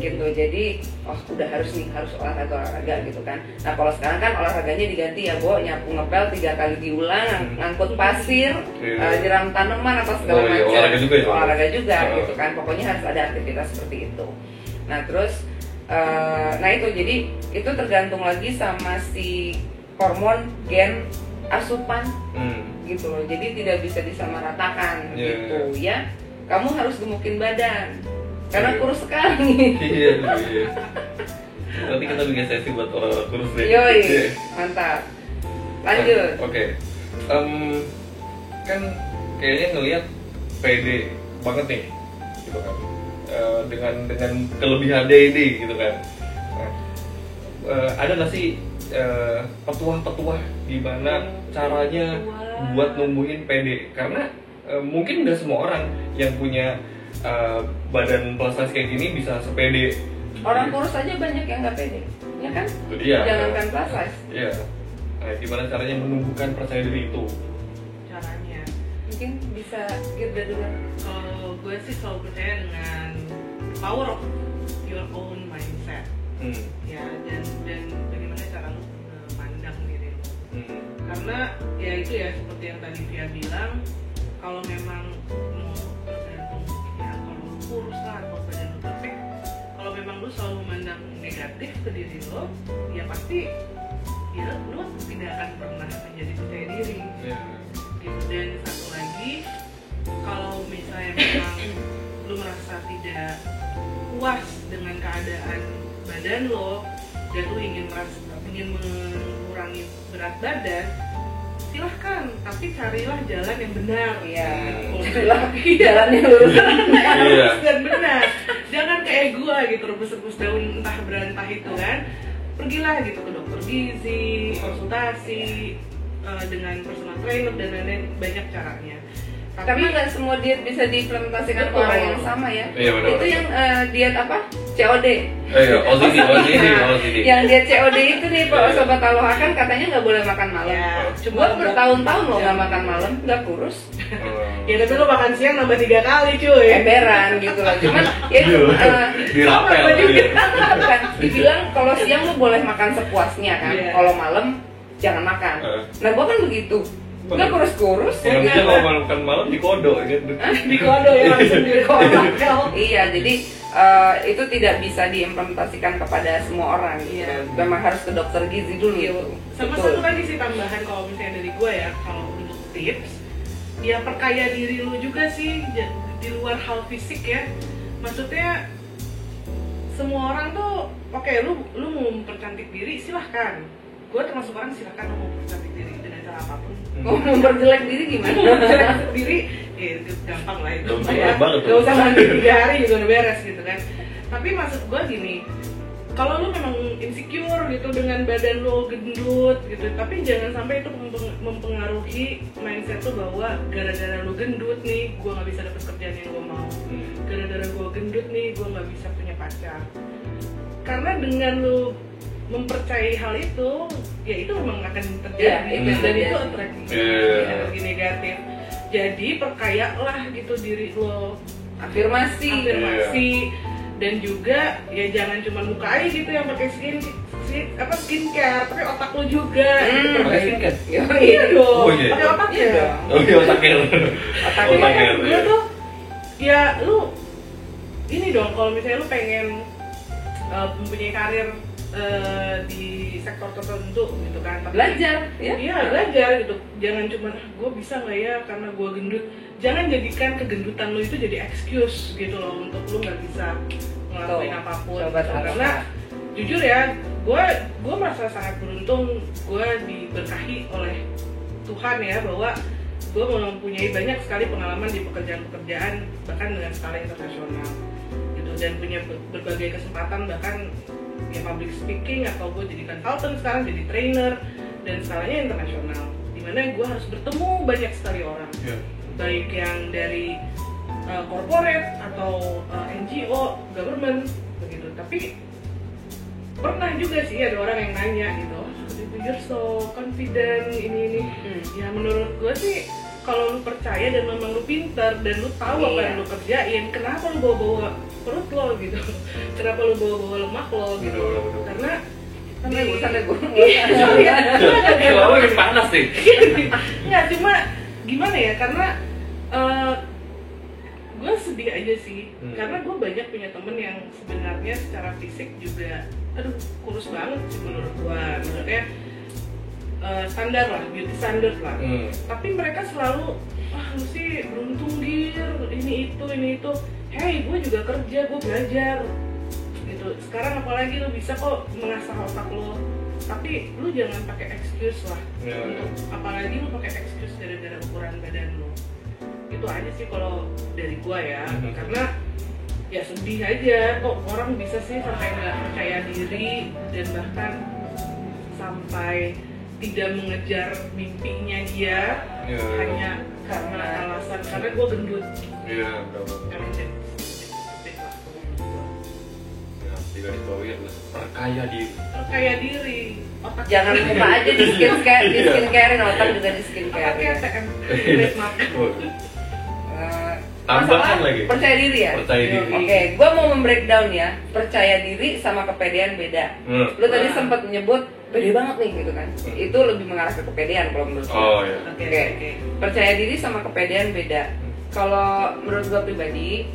Gitu, jadi udah harus olahraga gitu kan. Nah kalau sekarang kan olahraganya diganti ya, nyapu ngepel 3 kali diulang, ngangkut pasir, nyiram tanaman apa segala macam. Olahraga juga gitu kan. Pokoknya harus ada aktivitas seperti itu. Nah terus, nah itu jadi itu tergantung lagi sama si hormon, gen, asupan gitu loh. Jadi tidak bisa disamaratakan gitu ya. Kamu harus gemukin badan karena kurus sekali. Iya. Nanti kita bikin sesi buat orang kurus deh. Yoi, mantap. Lanjut. Oke. Kan kayaknya ngelihat pede banget nih, gitu kan. Dengan kelebihan ini gitu kan. Nah, ada nggak sih petuah-petuah gimana caranya buat numbuhin pede? Karena mungkin nggak semua orang yang punya badan plus size kayak gini bisa sepede. Orang kurus aja banyak yang nggak pede, ya kan? Iya. Jangankan plus size. Iya. Nah, gimana caranya menumbuhkan percaya diri itu? Caranya, Mungkin bisa Girda dulu. kalau gue sih selalu percaya dengan power of your own mindset. Ya, dan bagaimana cara lu memandang diri lu. Karena ya itu ya seperti yang tadi Via bilang, kalau memang mau tergantung ya, kalau lu kurus lah atau badan lu perfect, kalau memang lu selalu memandang negatif ke diri lo, ya pasti ya lu tidak akan pernah menjadi percaya diri. Gitu. Dan satu lagi, kalau misalnya memang lu merasa tidak puas dengan keadaan badan lo dan lu ingin mengurangi berat badan, silahkan, tapi carilah jalan yang benar. Iya. Carilah jalan yang lurus. Lurus dan benar. Jangan kayak gua gitu rebus-rebus daun entah berantah itu kan. Pergilah gitu ke dokter gizi, konsultasi dengan personal trainer dan lain-lain, banyak caranya. Tapi nggak semua diet bisa diimplementasikan ke Betul. orang yang sama ya. Iya, benar. Itu yang diet apa? COD. OCD. Yang diet COD itu nih Pak Sobat Aloha kan katanya nggak boleh makan malam. Ya, Cuma bertahun-tahun loh nggak makan malam, nggak kurus. Ya tapi lo makan siang nambah 3 kali cuy. Emberan gitu loh. Cuman ya itu dirapel. bukan dibilang kalau siang lu boleh makan sepuasnya kan. Iya. Kalau malam jangan makan. Nah gua kan begitu. Nggak kurus-kurus. Yang dia kalau makan malam di kodo gitu. Di kodo ya langsung di kodo. Iya, jadi itu tidak bisa diimplementasikan kepada semua orang. Iya. Memang harus ke dokter gizi dulu. Iya. Gitu. Sama Betul. satu lagi sih tambahan kalau misalnya dari gue ya, kalau untuk tips, ya perkaya diri lu juga sih di luar hal fisik ya. Maksudnya semua orang tuh oke, lu mau mempercantik diri silahkan. Gue termasuk orang silahkan mau mempercantik diri dengan cara apapun. Mau memperjelek diri gimana? Mempercantik diri, ya itu gampang lah itu. Gampang banget tuh. Gak usah mandi 3 hari juga udah beres gitu kan. Tapi maksud gue gini, kalau lu memang insecure gitu dengan badan lu gendut gitu, tapi jangan sampai itu mempengaruhi mindset lu bahwa gara-gara lu gendut nih, gue nggak bisa dapet kerjaan yang gue mau. Gara-gara gue gendut nih, gue nggak bisa punya pacar. Karena dengan lu mempercayai hal itu, ya itu memang akan terjadi, dan itu energi negatif. Jadi perkayalah gitu diri lo, Afirmasi. Dan juga ya jangan cuma muka aja gitu yang pakai skincare, tapi otak lo juga. Pakai skincare? Iya dong. Oh, iya. Pakai otak ya. Oh iya, otaknya. Tapi kan gue tuh ya lu ini dong, kalau misalnya lu pengen mempunyai karir di sektor tertentu gitu kan, Belajar, ya? Iya, belajar gitu. Jangan cuma gue bisa nggak ya karena gue gendut. Jangan jadikan kegendutan lu itu jadi excuse gitu loh untuk lu nggak bisa ngelakuin apapun. Karena jujur ya, gue merasa sangat beruntung, gue diberkahi oleh Tuhan ya, bahwa gue mempunyai banyak sekali pengalaman di pekerjaan-pekerjaan bahkan dengan skala internasional gitu, dan punya berbagai kesempatan, bahkan ya public speaking, atau gue jadi consultant sekarang, jadi trainer, dan skalanya internasional, dimana gue harus bertemu banyak sekali orang, baik yang dari corporate atau NGO, government begitu. Tapi pernah juga sih ada orang yang nanya gitu, you're so confident ini. Ya menurut gue sih, kalau lu percaya dan memang lu pintar dan lu tahu apa yang lu kerjain, kenapa lu bawa-bawa perut lo gitu, kenapa lu bawa-bawa lemak lo gitu. Karena Santai gue. Kalau lagi panas sih. Nggak, cuma gimana ya, karena gue sedih aja sih, karena gue banyak punya temen yang sebenarnya secara fisik juga kurus banget sih menurut gue, maksudnya standar lah, beauty standard lah. Tapi mereka selalu, lu sih beruntung Gir, ini itu. Hey, gue juga kerja, gue belajar gitu. Sekarang apalagi lu bisa kok mengasah otak lo, tapi lu jangan pakai excuse lah. Apalagi lu pakai excuse gara-gara ukuran badan lo. Itu aja sih kalau dari gue ya. Karena ya sedih aja kok orang bisa sih sampai nggak percaya diri dan bahkan sampai tidak mengejar mimpinya dia hanya karena alasan karena gue gendut. Perkaya diri. Otak Jangan lupa aja di skincarein, otak juga di skincare. Otaknya ATM. Tambahan lagi. Percaya diri ya? Percaya diri. Oke, gue mau membreakdown ya. Percaya diri sama kepedean beda. Lu tadi sempat menyebut pede banget nih gitu kan. Itu lebih mengarah ke kepedean kalau menurut gue. Oh iya. Oke. Percaya diri sama kepedean beda. Kalau menurut gue pribadi,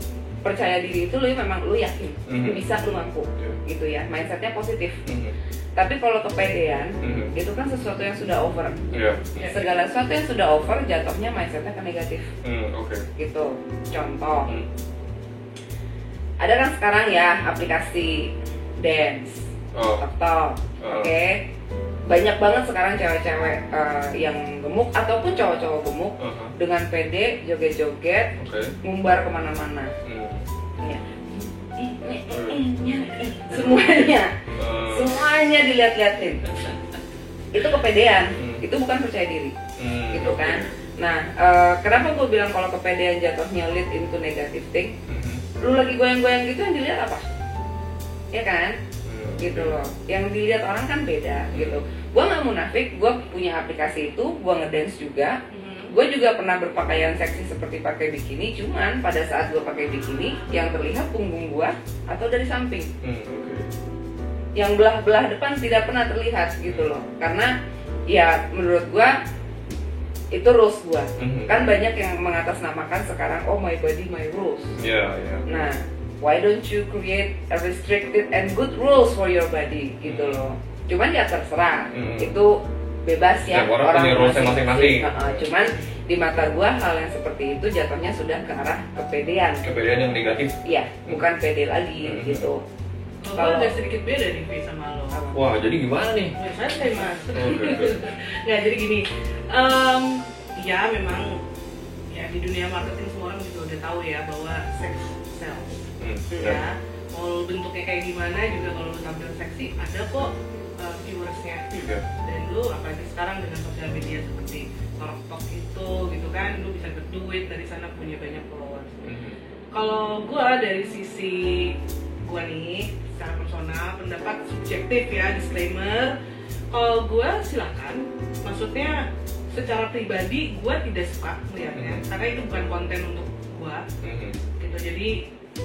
percaya diri itu lu memang lu yakin, lu bisa, lu mampu gitu ya. Mindsetnya positif. Tapi kalau kepedean, itu kan sesuatu yang sudah over. Segala sesuatu yang sudah over, jatuhnya mindsetnya ke negatif. Gitu. Contoh, ada kan sekarang ya aplikasi dance, TikTok, oke. Banyak banget sekarang cewek-cewek yang gemuk ataupun cowok-cowok gemuk dengan pede joget-joget, ngumbar kemana-mana. Semuanya dilihat-liatin. Itu kepedean, itu bukan percaya diri, gitu kan. Nah, kenapa gue bilang kalau kepedean jatuhnya lead into negative thing? Lu lagi goyang-goyang gitu yang dilihat apa? Ya kan? Gitu loh. Yang dilihat orang kan beda gitu. Gue nggak munafik, gue punya aplikasi itu, gue ngedance juga. Gue juga pernah berpakaian seksi seperti pakai bikini, cuman pada saat gue pakai bikini, yang terlihat punggung gue atau dari samping. Yang belah-belah depan tidak pernah terlihat gitu loh. Karena ya menurut gue itu rules gue. Kan banyak yang mengatasnamakan sekarang, oh my body my rules. Nah, why don't you create a restricted and good rules for your body gitu loh. Cuman ya terserah, itu bebas ya, orang punya rules masing-masing. Cuman di mata gua hal yang seperti itu jatuhnya sudah ke arah kepedean. Kepedean yang negatif. Iya, bukan pede lagi gitu. Gue Kalau- agak sedikit beda nih Vi sama lo. Wah, jadi gimana nih? Ya, santai mas. Oke. Nggak, jadi gini, ya memang ya di dunia marketing semua orang juga udah tahu ya bahwa sex sells. Ya, mau lu bentuknya kayak gimana juga kalau lu tampil seksi ada kok viewersnya. Iya. Dan lu apalagi sekarang dengan sosial media seperti TikTok itu gitu kan, lu bisa berduit dari sana, punya banyak followers. Kalau gua dari sisi gua nih secara personal, pendapat subjektif ya, disclaimer. Kalau gua silakan, maksudnya secara pribadi gua tidak suka melihatnya karena itu bukan konten untuk gua gitu. Jadi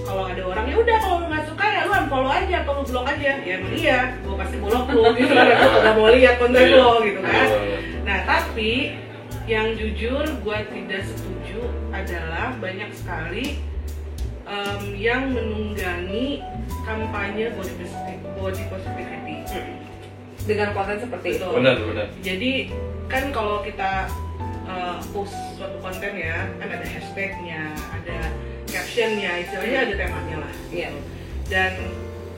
kalau ada orang ya udah, kalau lu nggak suka ya lu unfollow aja atau lu blok aja. Ya emang iya, gua pasti blok lu gitu kan, aku nggak mau lihat konten lo gitu kan. Nah tapi yang jujur gua tidak setuju adalah banyak sekali yang menunggangi kampanye body positivity dengan konten seperti itu. Betul. Benar. Jadi kan kalau kita post suatu konten ya, kan ada hashtagnya, ada captionnya, istilahnya ada temanya lah. Iya. Dan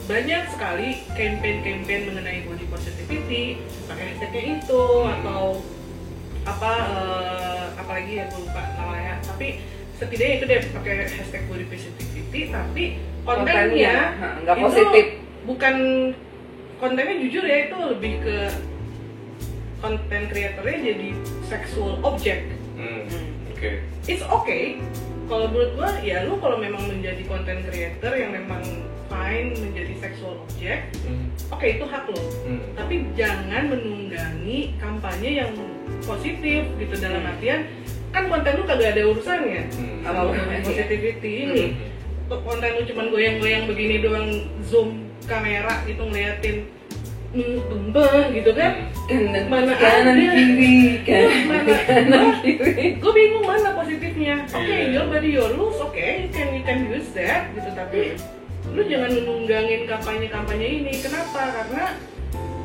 banyak sekali campaign mengenai body positivity pakai hashtagnya itu atau apalagi ya gue lupa namanya. Tapi setidaknya itu deh pakai hashtag body positivity, tapi kontennya nggak itu positif. bukan kontennya, jujur ya, itu lebih ke konten kreatornya jadi sexual object. Oke. It's okay. Kalau menurut gua ya lu kalau memang menjadi content creator yang memang fine menjadi sexual object, oke, itu hak lo. Tapi jangan menunggangi kampanye yang positif gitu, dalam artian kan konten lu kagak ada urusannya sama positivity ini. Konten lu cuman goyang-goyang begini doang, zoom kamera itu ngeliatin tumbang gitu kan, mana kanan ada kiri kanan kiri. Gue bingung mana positifnya. Oke, Iya. your body your rules, oke, you can use that gitu, tapi lu jangan menunggangin kampanye ini. Kenapa? Karena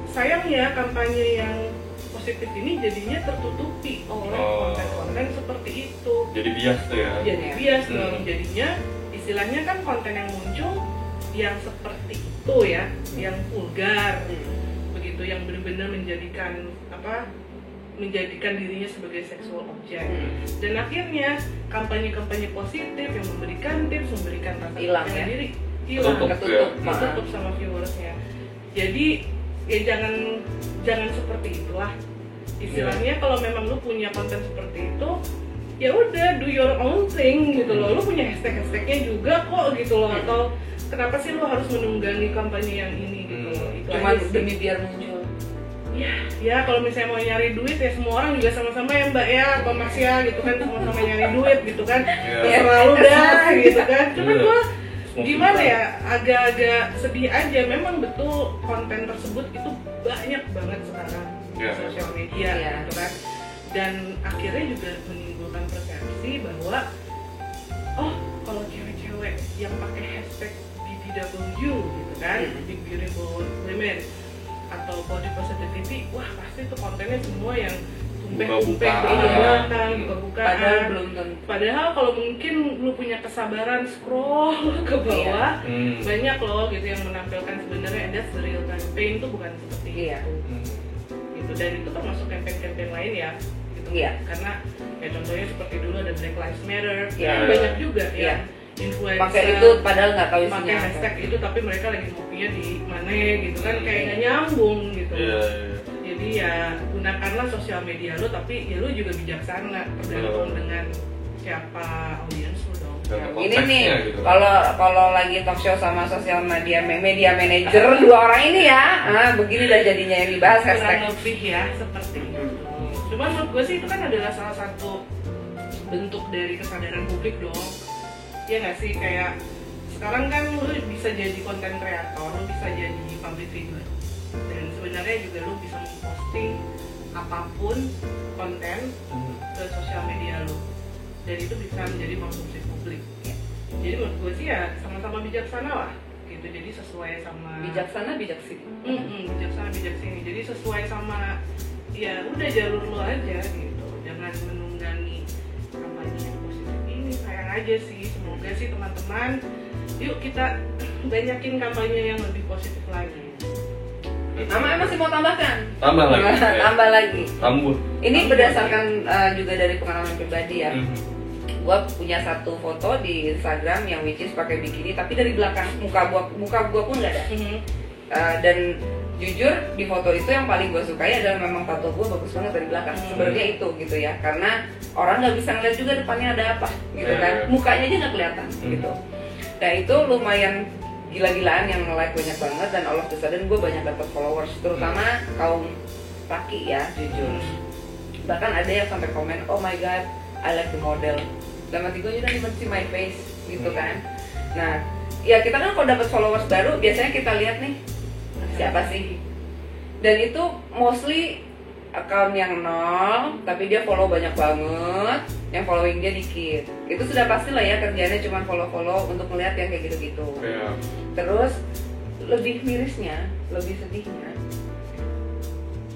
sayangnya kampanye yang positif ini jadinya tertutupi oleh konten-konten seperti itu. Jadi bias tuh ya. Jadi bias dong, jadinya istilahnya kan konten yang muncul yang seperti itu ya, yang vulgar begitu, yang benar-benar menjadikan dirinya sebagai sexual object. Dan akhirnya kampanye-kampanye positif yang memberikan tips, memberikan rasa Hilang percaya ya? diri, hilang, Ketutup. ditutup sama viewersnya. Jadi ya jangan seperti itulah. Istilahnya kalau memang lu punya konten seperti itu, ya udah do your own thing gitu loh. Lu punya hashtagnya juga kok gitu loh. Atau kenapa sih lu harus menunggangi kampanye yang ini gitu loh. Itu Cuman aja sih. demi biar muncul. Ya kalau misalnya mau nyari duit ya semua orang juga sama-sama ya mbak ya, apa mas ya gitu kan, sama-sama nyari duit gitu kan. Terserah lu dah gitu kan. Cuman gua gimana ya, agak-agak sedih aja. Memang betul konten tersebut itu banyak banget sekarang di sosial media gitu kan. Dan akhirnya juga menimbulkan persepsi bahwa oh kalau cewek-cewek yang pakai hashtag BBW gitu kan, Big Beautiful Women atau body positivity, wah pasti itu kontennya semua yang buka-bukaan. Padahal belum tentu. Padahal kalau mungkin lu punya kesabaran scroll ke bawah, banyak loh gitu yang menampilkan sebenarnya that's the real campaign, itu bukan seperti itu. Gitu. Dan itu termasuk campaign lain ya. Gitu. Karena ya contohnya seperti dulu ada Black Lives Matter, banyak juga ya. Influencer pakai itu padahal nggak tahu isinya pakai apa. hashtag itu, tapi mereka lagi ngopinya di mana gitu kan, kayak nggak nyambung gitu. Jadi ya gunakanlah sosial media lo, tapi ya lo juga bijaksana tergantung dengan siapa audiens lo dong. Ini nih gitu. Kalau lagi talk show sama sosial media manager dua orang ini ya, begini dah jadinya yang dibahas hashtag. Kurang lebih ya seperti itu. Cuman menurut gue sih itu kan adalah salah satu bentuk dari kesadaran publik dong. Ya nggak sih, kayak sekarang kan lu bisa jadi konten kreator, lu bisa jadi public figure, dan sebenarnya juga lu bisa memposting apapun konten ke sosial media lu, dan itu bisa menjadi konsumsi publik. Jadi menurut gue sih ya sama-sama bijaksana lah gitu. Jadi sesuai sama Bijaksana bijaksini. bijaksana bijaksini. Jadi sesuai sama ya udah jalur lu aja gitu. Jangan menunggangi kampanye yang positif ini. Sayang aja sih. Semoga sih teman-teman, yuk kita banyakin kampanye yang lebih positif lagi. Mama masih mau tambahkan? Tambah lagi. Tambah lagi. Tambah. Ini berdasarkan juga dari pengalaman pribadi ya. Gua punya satu foto di Instagram yang which is pakai bikini tapi dari belakang, muka gua pun nggak ada. Dan jujur di foto itu yang paling gue sukai adalah memang tato gue bagus banget dari belakang. Sebenarnya itu gitu ya, karena orang nggak bisa ngeliat juga depannya ada apa gitu kan, mukanya aja nggak kelihatan gitu. Nah itu lumayan gila-gilaan yang nge-like banyak banget, dan all of a sudden gue banyak dapat followers, terutama kaum laki ya jujur. Bahkan ada yang sampai komen, oh my god, I like the model. Dalam hati gue, you don't even see my face gitu kan. Nah ya kita kan kalau dapat followers baru biasanya kita lihat nih siapa sih, dan itu mostly account yang nol tapi dia follow banyak banget, yang following dia dikit. Itu sudah pasti lah ya kerjanya cuma follow untuk melihat yang kayak gitu-gitu. Terus lebih mirisnya, lebih sedihnya,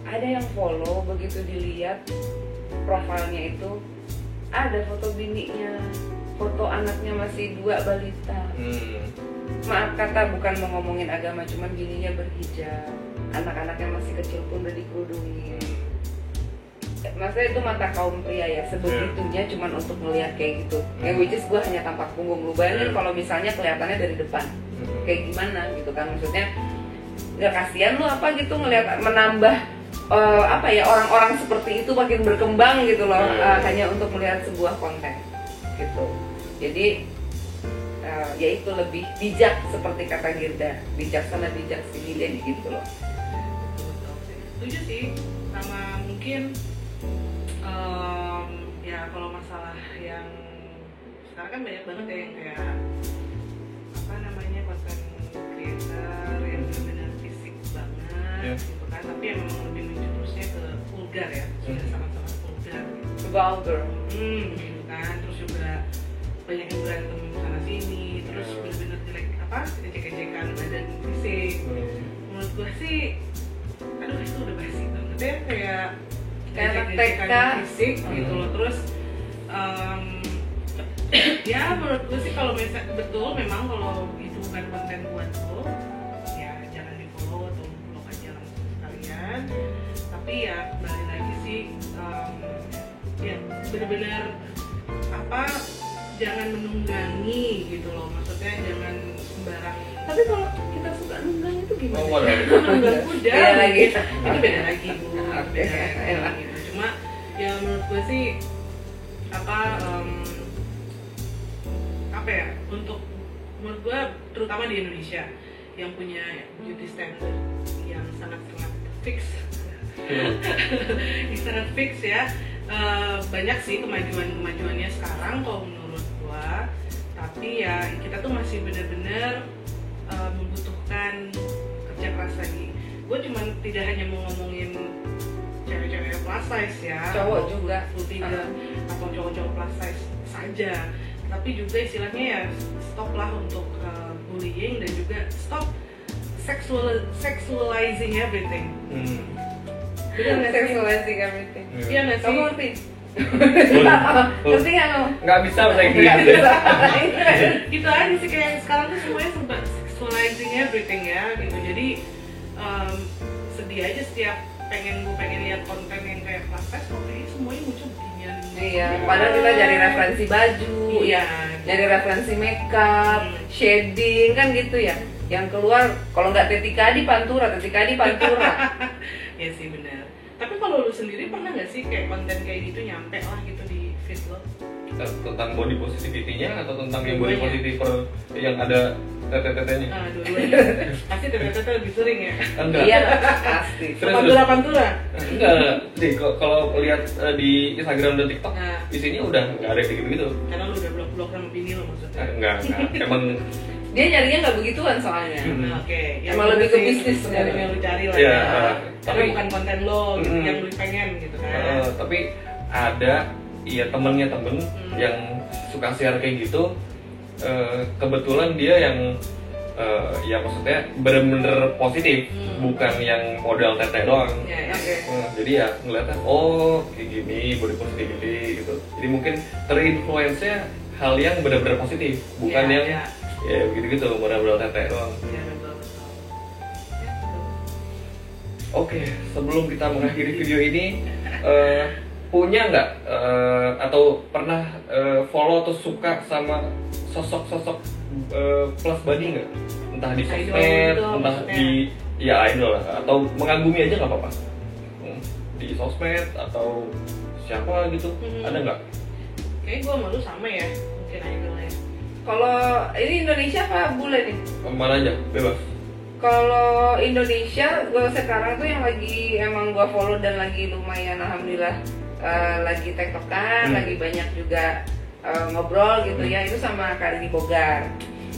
ada yang follow begitu dilihat profilnya itu ada foto bininya, foto anaknya masih 2 balita. Maaf kata, bukan mau ngomongin agama, cuman bininya berhijab, anak-anaknya masih kecil pun udah dikerudungin. Maksudnya itu mata kaum pria ya, sebegitunya cuman untuk ngelihat kayak gitu. Yang which is gue hanya tampak punggung. Lu bayangin kalau misalnya kelihatannya dari depan, kayak gimana gitu kan. Maksudnya nggak kasihan lu apa gitu ngelihat menambah apa ya, orang-orang seperti itu makin berkembang gitu loh, hanya untuk melihat sebuah konten gitu. Jadi ya itu lebih bijak seperti kata Girda, bijaksana bijak si Gideon gitu loh. Setuju sih, sama mungkin ya kalau masalah yang sekarang kan banyak banget ya yang kayak apa namanya, konten creator yang benar-benar fisik banget gitu kan, tapi yang memang lebih menjurusnya ke vulgar ya, sudah sangat-sangat vulgar gitu. Vulgar. Gitu kan, terus juga banyak yang berantem sana sini, terus bener-bener jelek apa, ejek-ejekan badan fisik. Menurut gue sih, aduh itu udah basi banget ya, kayak ejek-ejekan fisik gitu loh. Terus ya menurut gue sih kalau misalnya betul memang kalau itu bukan konten buat lo, ya jangan di follow atau blok aja langsung sekalian. Tapi ya balik lagi sih, ya bener-bener apa, jangan menunggangi gitu loh, maksudnya jangan sembarang. Tapi kalau kita suka nunggang itu gimana? Nunggang kuda lagi, itu beda lagi bu. Beda lagi gitu. Cuma ya menurut gue sih apa ya, untuk menurut gue terutama di Indonesia yang punya beauty standard yang sangat-sangat fix, yang sangat fix ya. Banyak sih kemajuannya sekarang kalau menurut gua, tapi ya kita tuh masih benar-benar membutuhkan kerja keras lagi. Gua cuman tidak hanya mau ngomongin cewek-cewek plus size ya, cowok juga atau cowok-cowok plus size saja, tapi juga istilahnya ya stop lah untuk bullying, dan juga stop sexualizing everything. Sexualizing everything. Iya nggak sih? Kamu ngerti? Ngerti nggak lo? Nggak bisa bahasa Inggris. Gitu aja sih, kayak sekarang tuh semuanya sempat sexualizing everything ya gitu. Jadi sedih aja setiap pengen lihat konten yang kayak plus size, kok kayaknya semuanya muncul beginian. Iya, padahal kita cari referensi baju, iya, nyari referensi makeup, shading kan gitu ya. Yang keluar kalau nggak tetikadi pantura. Ya sih benar. Tapi kalau lu sendiri pernah nggak sih kayak konten kayak gitu nyampe lah gitu di feed lo? Tentang body positivity-nya atau tentang yang body positive yang ada tete-tetenya? Dua-duanya. Pasti tete-tete lebih sering ya? Enggak. Iya, pasti. Pantura. Enggak. Deh, kalau lihat di Instagram dan TikTok, di sini udah nggak ada kayak gitu. Karena lu udah blok-blok sama bini lo maksudnya? Enggak. Emang dia nyarinya nggak begituan soalnya. Oke. Emang lebih ke bisnis dari yang lu cari lah ya. Tapi bukan konten lo yang lu pengen gitu kan. Tapi ada temennya yang suka share kayak gitu. Kebetulan dia yang ya maksudnya bener-bener positif, bukan yang modal tete doang. Jadi ya ngeliatnya, oh kayak gini body positivity gitu. Jadi mungkin terinfluence-nya hal yang benar-benar positif, bukan Ya begitu-gitu, modal tete doang. Ya betul. Ya, betul. Oke, sebelum kita mengakhiri video ini, punya nggak atau pernah follow atau suka sama sosok-sosok plus body nggak? Entah di Idol sosmed, gitu, entah maksudnya. di ya idol lah, atau mengagumi aja nggak apa-apa. Di sosmed atau siapa gitu, ada nggak? Kayaknya gue malu sama ya, mungkin idolnya. Kalau ini Indonesia apa bule nih? Kemana aja, bebas. Kalau Indonesia, gue sekarang tuh yang lagi emang gue follow dan lagi lumayan alhamdulillah lagi tektokan, lagi banyak juga ngobrol gitu ya, itu sama Kak Rini Bogar.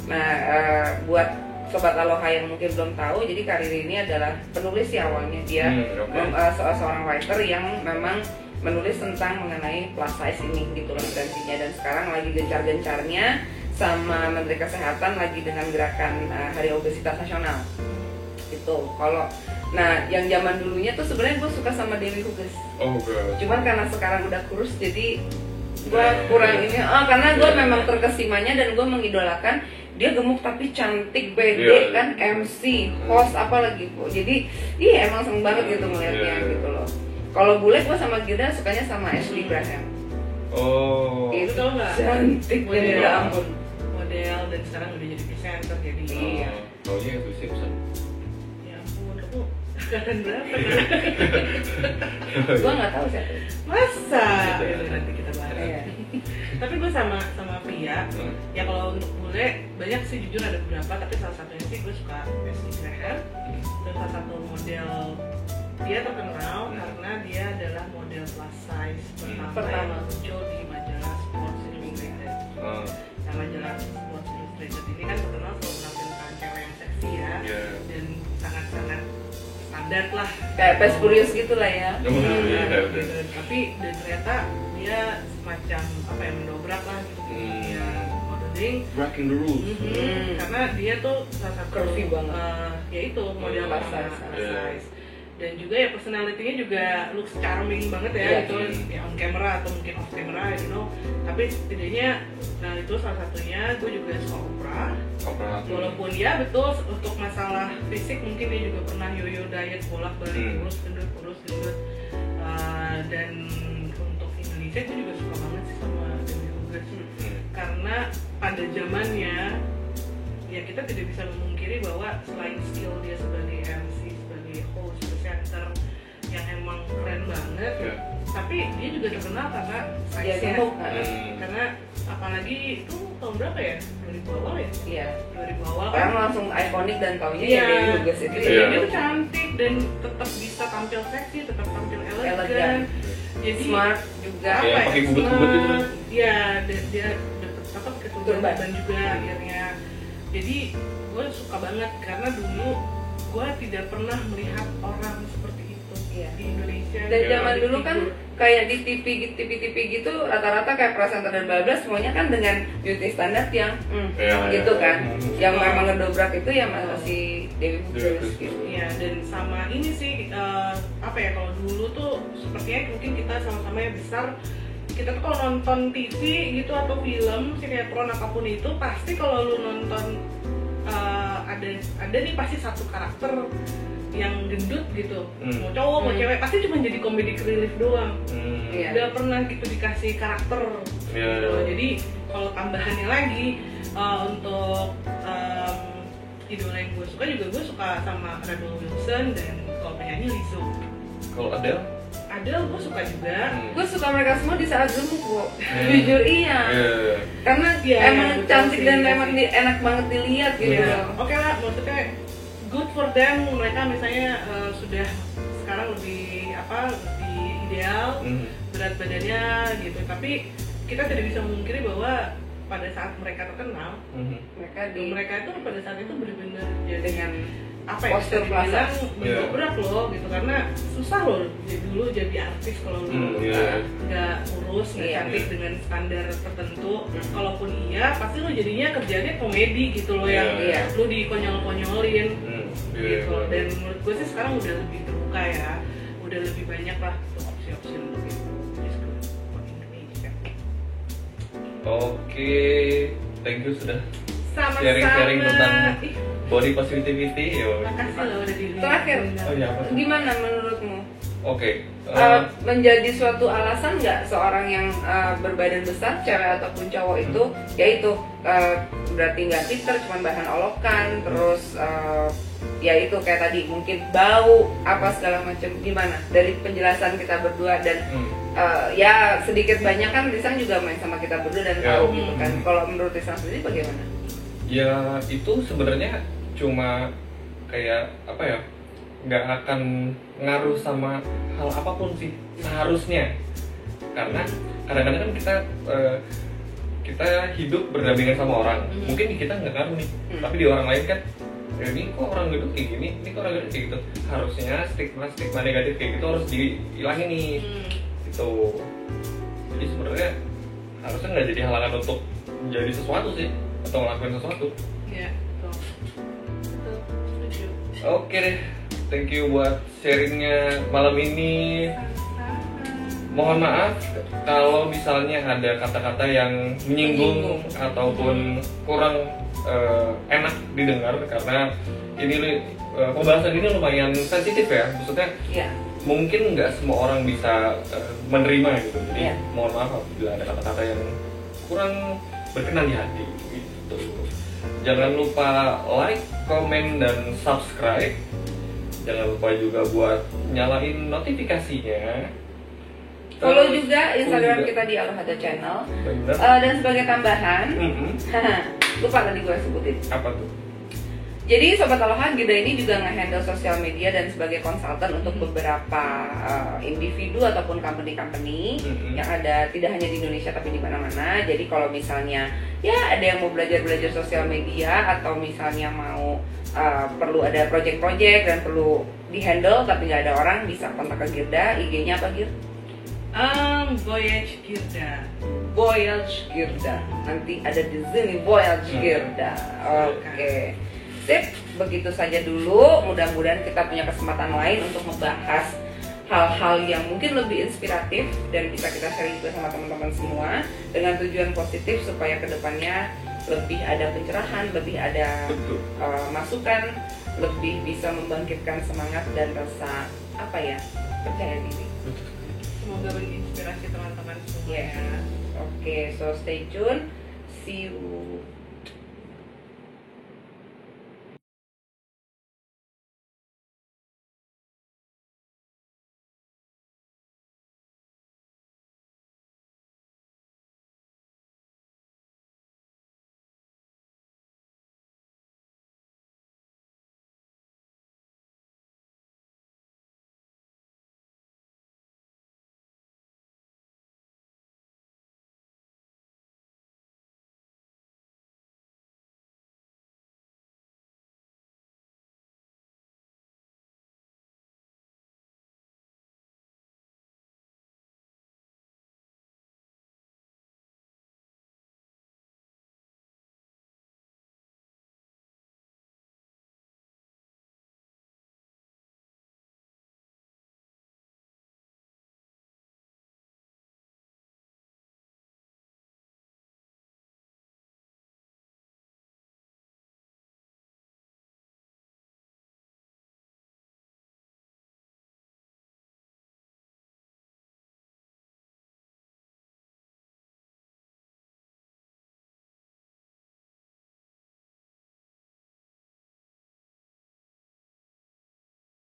Nah, buat Sobat Aloha yang mungkin belum tahu, jadi Kak Rini ini adalah penulis ya awalnya, dia seorang writer yang memang menulis tentang mengenai plus size ini gitu loh tensinya, dan sekarang lagi gencar-gencarnya sama Menteri Kesehatan lagi dengan gerakan Hari Obesitas Nasional gitu. Kalau yang zaman dulunya tuh sebenarnya gue suka sama Dewi Huges. Oh god. Cuman karena sekarang udah kurus jadi gue kurang ini. Karena gue memang terkesimanya dan gue mengidolakan dia gemuk tapi cantik, pede kan, MC, host apalagi bu. Jadi emang seneng banget gitu ngeliatnya gitu loh. Kalau bule gue sama Gilda sukanya sama Ashley Graham. Oh. Itu Tau nggak? cantik dan Model. ya ampun. Model dan sekarang udah jadi presenter jadi. Iya. Taunya itu Simpson. Ya ampun, kamu angkatan berapa? Gue nggak tahu siapa. Masa? Iya. Ya, nanti kita bahas. Iya. Tapi gue sama Pia. Ya kalau untuk bule banyak sih, jujur ada beberapa, tapi salah satunya sih gue suka Ashley Graham. Dan salah satu model dia terkenal karena dia adalah model plus size pertama yang muncul di majalah Sports Illustrated. Nah, majalah Sports Illustrated ini kan terkenal selalu menampilkan cewek yang seksi ya, dan sangat-sangat standar lah. Kayak Fast Furious gitu lah ya. Tapi dan ternyata dia semacam apa ya, mendobrak lah gitu dia modeling. Breaking the rules. Karena dia tuh salah satu Curvy banget. Ya itu model Plus plus size. size. Dan juga ya personality-nya juga looks charming banget ya, gitu ya, on camera atau mungkin off camera, you know. Tapi setidaknya, nah itu salah satunya. Gue juga suka Oprah. Walaupun ya betul untuk masalah fisik mungkin dia juga pernah yo-yo diet bolak-balik, kurus gendut. Dan untuk Indonesia gue juga suka banget sih sama Dewi Huges. Karena pada zamannya ya kita tidak bisa memungkiri bahwa selain skill dia sebagai MC, sebagai host, presenter yang emang keren banget, tapi dia juga terkenal karena size-nya. Karena apalagi itu tahun berapa ya? 2000 awal ya? Iya. 2000 awal kan. Orang langsung ikonik dan taunya ya Dewi Huges itu. Dia tuh cantik dan tetap bisa tampil seksi, tetap tampil elegan. Jadi smart juga. Iya, pakai bubut-bubut gitu. Iya, dan dia dapat keturban juga akhirnya. Jadi gue suka banget karena dulu gue tidak pernah melihat orang seperti itu di Indonesia. Dan zaman dulu kan kayak di TV gitu rata-rata kayak presenter dan bablas semuanya kan dengan beauty standar yang gitu kan. Yang memang ngedobrak itu ya masih Dewi Huges gitu. Iya, dan sama ini sih apa ya, kalau dulu tuh sepertinya mungkin kita sama-sama ya besar, kita tuh kalau nonton TV gitu atau film sinetron apapun itu pasti kalau lu nonton ada nih pasti satu karakter yang gendut gitu, mau cowok mau cewek pasti cuma jadi komedi relief doang. Nggak pernah gitu dikasih karakter gitu. Jadi kalau tambahannya lagi untuk idola yang gue suka juga, gue suka sama Rebel Wilson dan kalau penyanyi Lizzo. Kalau Adele? Adele gue suka juga. Gue suka mereka semua di saat gemuk kok. Jujur iya. Karena emang cantik dan emang enak banget dilihat gitu. Oke lah, maksudnya good for them. Mereka misalnya sudah sekarang lebih ideal berat badannya gitu. Tapi kita tidak bisa memungkiri bahwa pada saat mereka terkenal, mereka itu pada saat itu benar-benar dengan apa ya, postur bilang mendobrak loh gitu, karena susah loh dulu jadi artis kalau lu nggak kurus, nggak cantik dengan standar tertentu. Kalaupun iya, pasti lo jadinya kerjanya komedi gitu loh, yang lu dikonyol-konyolin gitu. Dan menurut gue sih sekarang udah lebih terbuka ya, udah lebih banyak lah opsi-opsi untuk itu. Oke, thank you sudah Sama-sama. sharing tentang Ih, body positivity. Yo. makasih loh udah diri. Terakhir. Oh iya, apa tuh? Gimana menurutmu? Oke. Menjadi suatu alasan nggak seorang yang berbadan besar, cewek ataupun cowok itu, yaitu berarti nggak pinter, cuma bahan olokan, terus ya itu kayak tadi mungkin bau apa segala macam, gimana dari penjelasan kita berdua dan ya sedikit banyak kan Risang juga main sama kita berdua dan Ya. tahu gitu kan. Kalau menurut Risang sendiri bagaimana? Ya itu sebenarnya cuma kayak apa ya, nggak akan ngaruh sama hal apapun sih seharusnya, karena kadang-kadang kan kita hidup berdampingan sama orang, mungkin di kita nggak ngaruh nih, tapi di orang lain kan ini kok orang gendut kayak gini, ini kok orang gendut kayak gitu, harusnya stigma negatif kayak gitu harus dihilangin nih gitu. Jadi sebenarnya harusnya nggak jadi halangan untuk menjadi sesuatu sih atau ngelakuin sesuatu. Iya, betul. Betul, setuju. Oke deh, thank you buat sharingnya malam ini. Mohon maaf kalau misalnya ada kata-kata yang menyinggung ataupun kurang enak didengar, karena ini pembahasan ini lumayan sensitif ya, maksudnya Iya. mungkin nggak semua orang bisa menerima gitu. Jadi Iya. mohon maaf apabila ada kata-kata yang kurang berkenan di hati gitu. Jangan lupa like, komen, dan subscribe. Jangan lupa juga buat nyalain notifikasinya. Follow juga juga. Instagram kita di Alohada Channel. Bener. Dan sebagai tambahan, lupa tadi gue sebutin. Apa tuh? Jadi Sobat Aloha, Gilda ini juga nge-handle sosial media dan sebagai konsultan untuk beberapa individu ataupun company-company yang ada tidak hanya di Indonesia tapi di mana-mana. Jadi kalau misalnya ya ada yang mau belajar sosial media atau misalnya mau perlu ada project-project dan perlu di-handle tapi nggak ada orang, bisa kontak ke Gilda. IG-nya apa, Gil? Voyage Gilda. Voyage Gilda. Nanti ada di sini Voyage Gilda. Oke. Sip, begitu saja dulu. Mudah-mudahan kita punya kesempatan lain untuk membahas hal-hal yang mungkin lebih inspiratif dan bisa kita share juga sama teman-teman semua dengan tujuan positif supaya kedepannya lebih ada pencerahan, lebih ada masukan, lebih bisa membangkitkan semangat dan rasa apa ya, percaya diri. Semoga menginspirasi teman-teman semua. Yeah. Oke, so stay tune. See you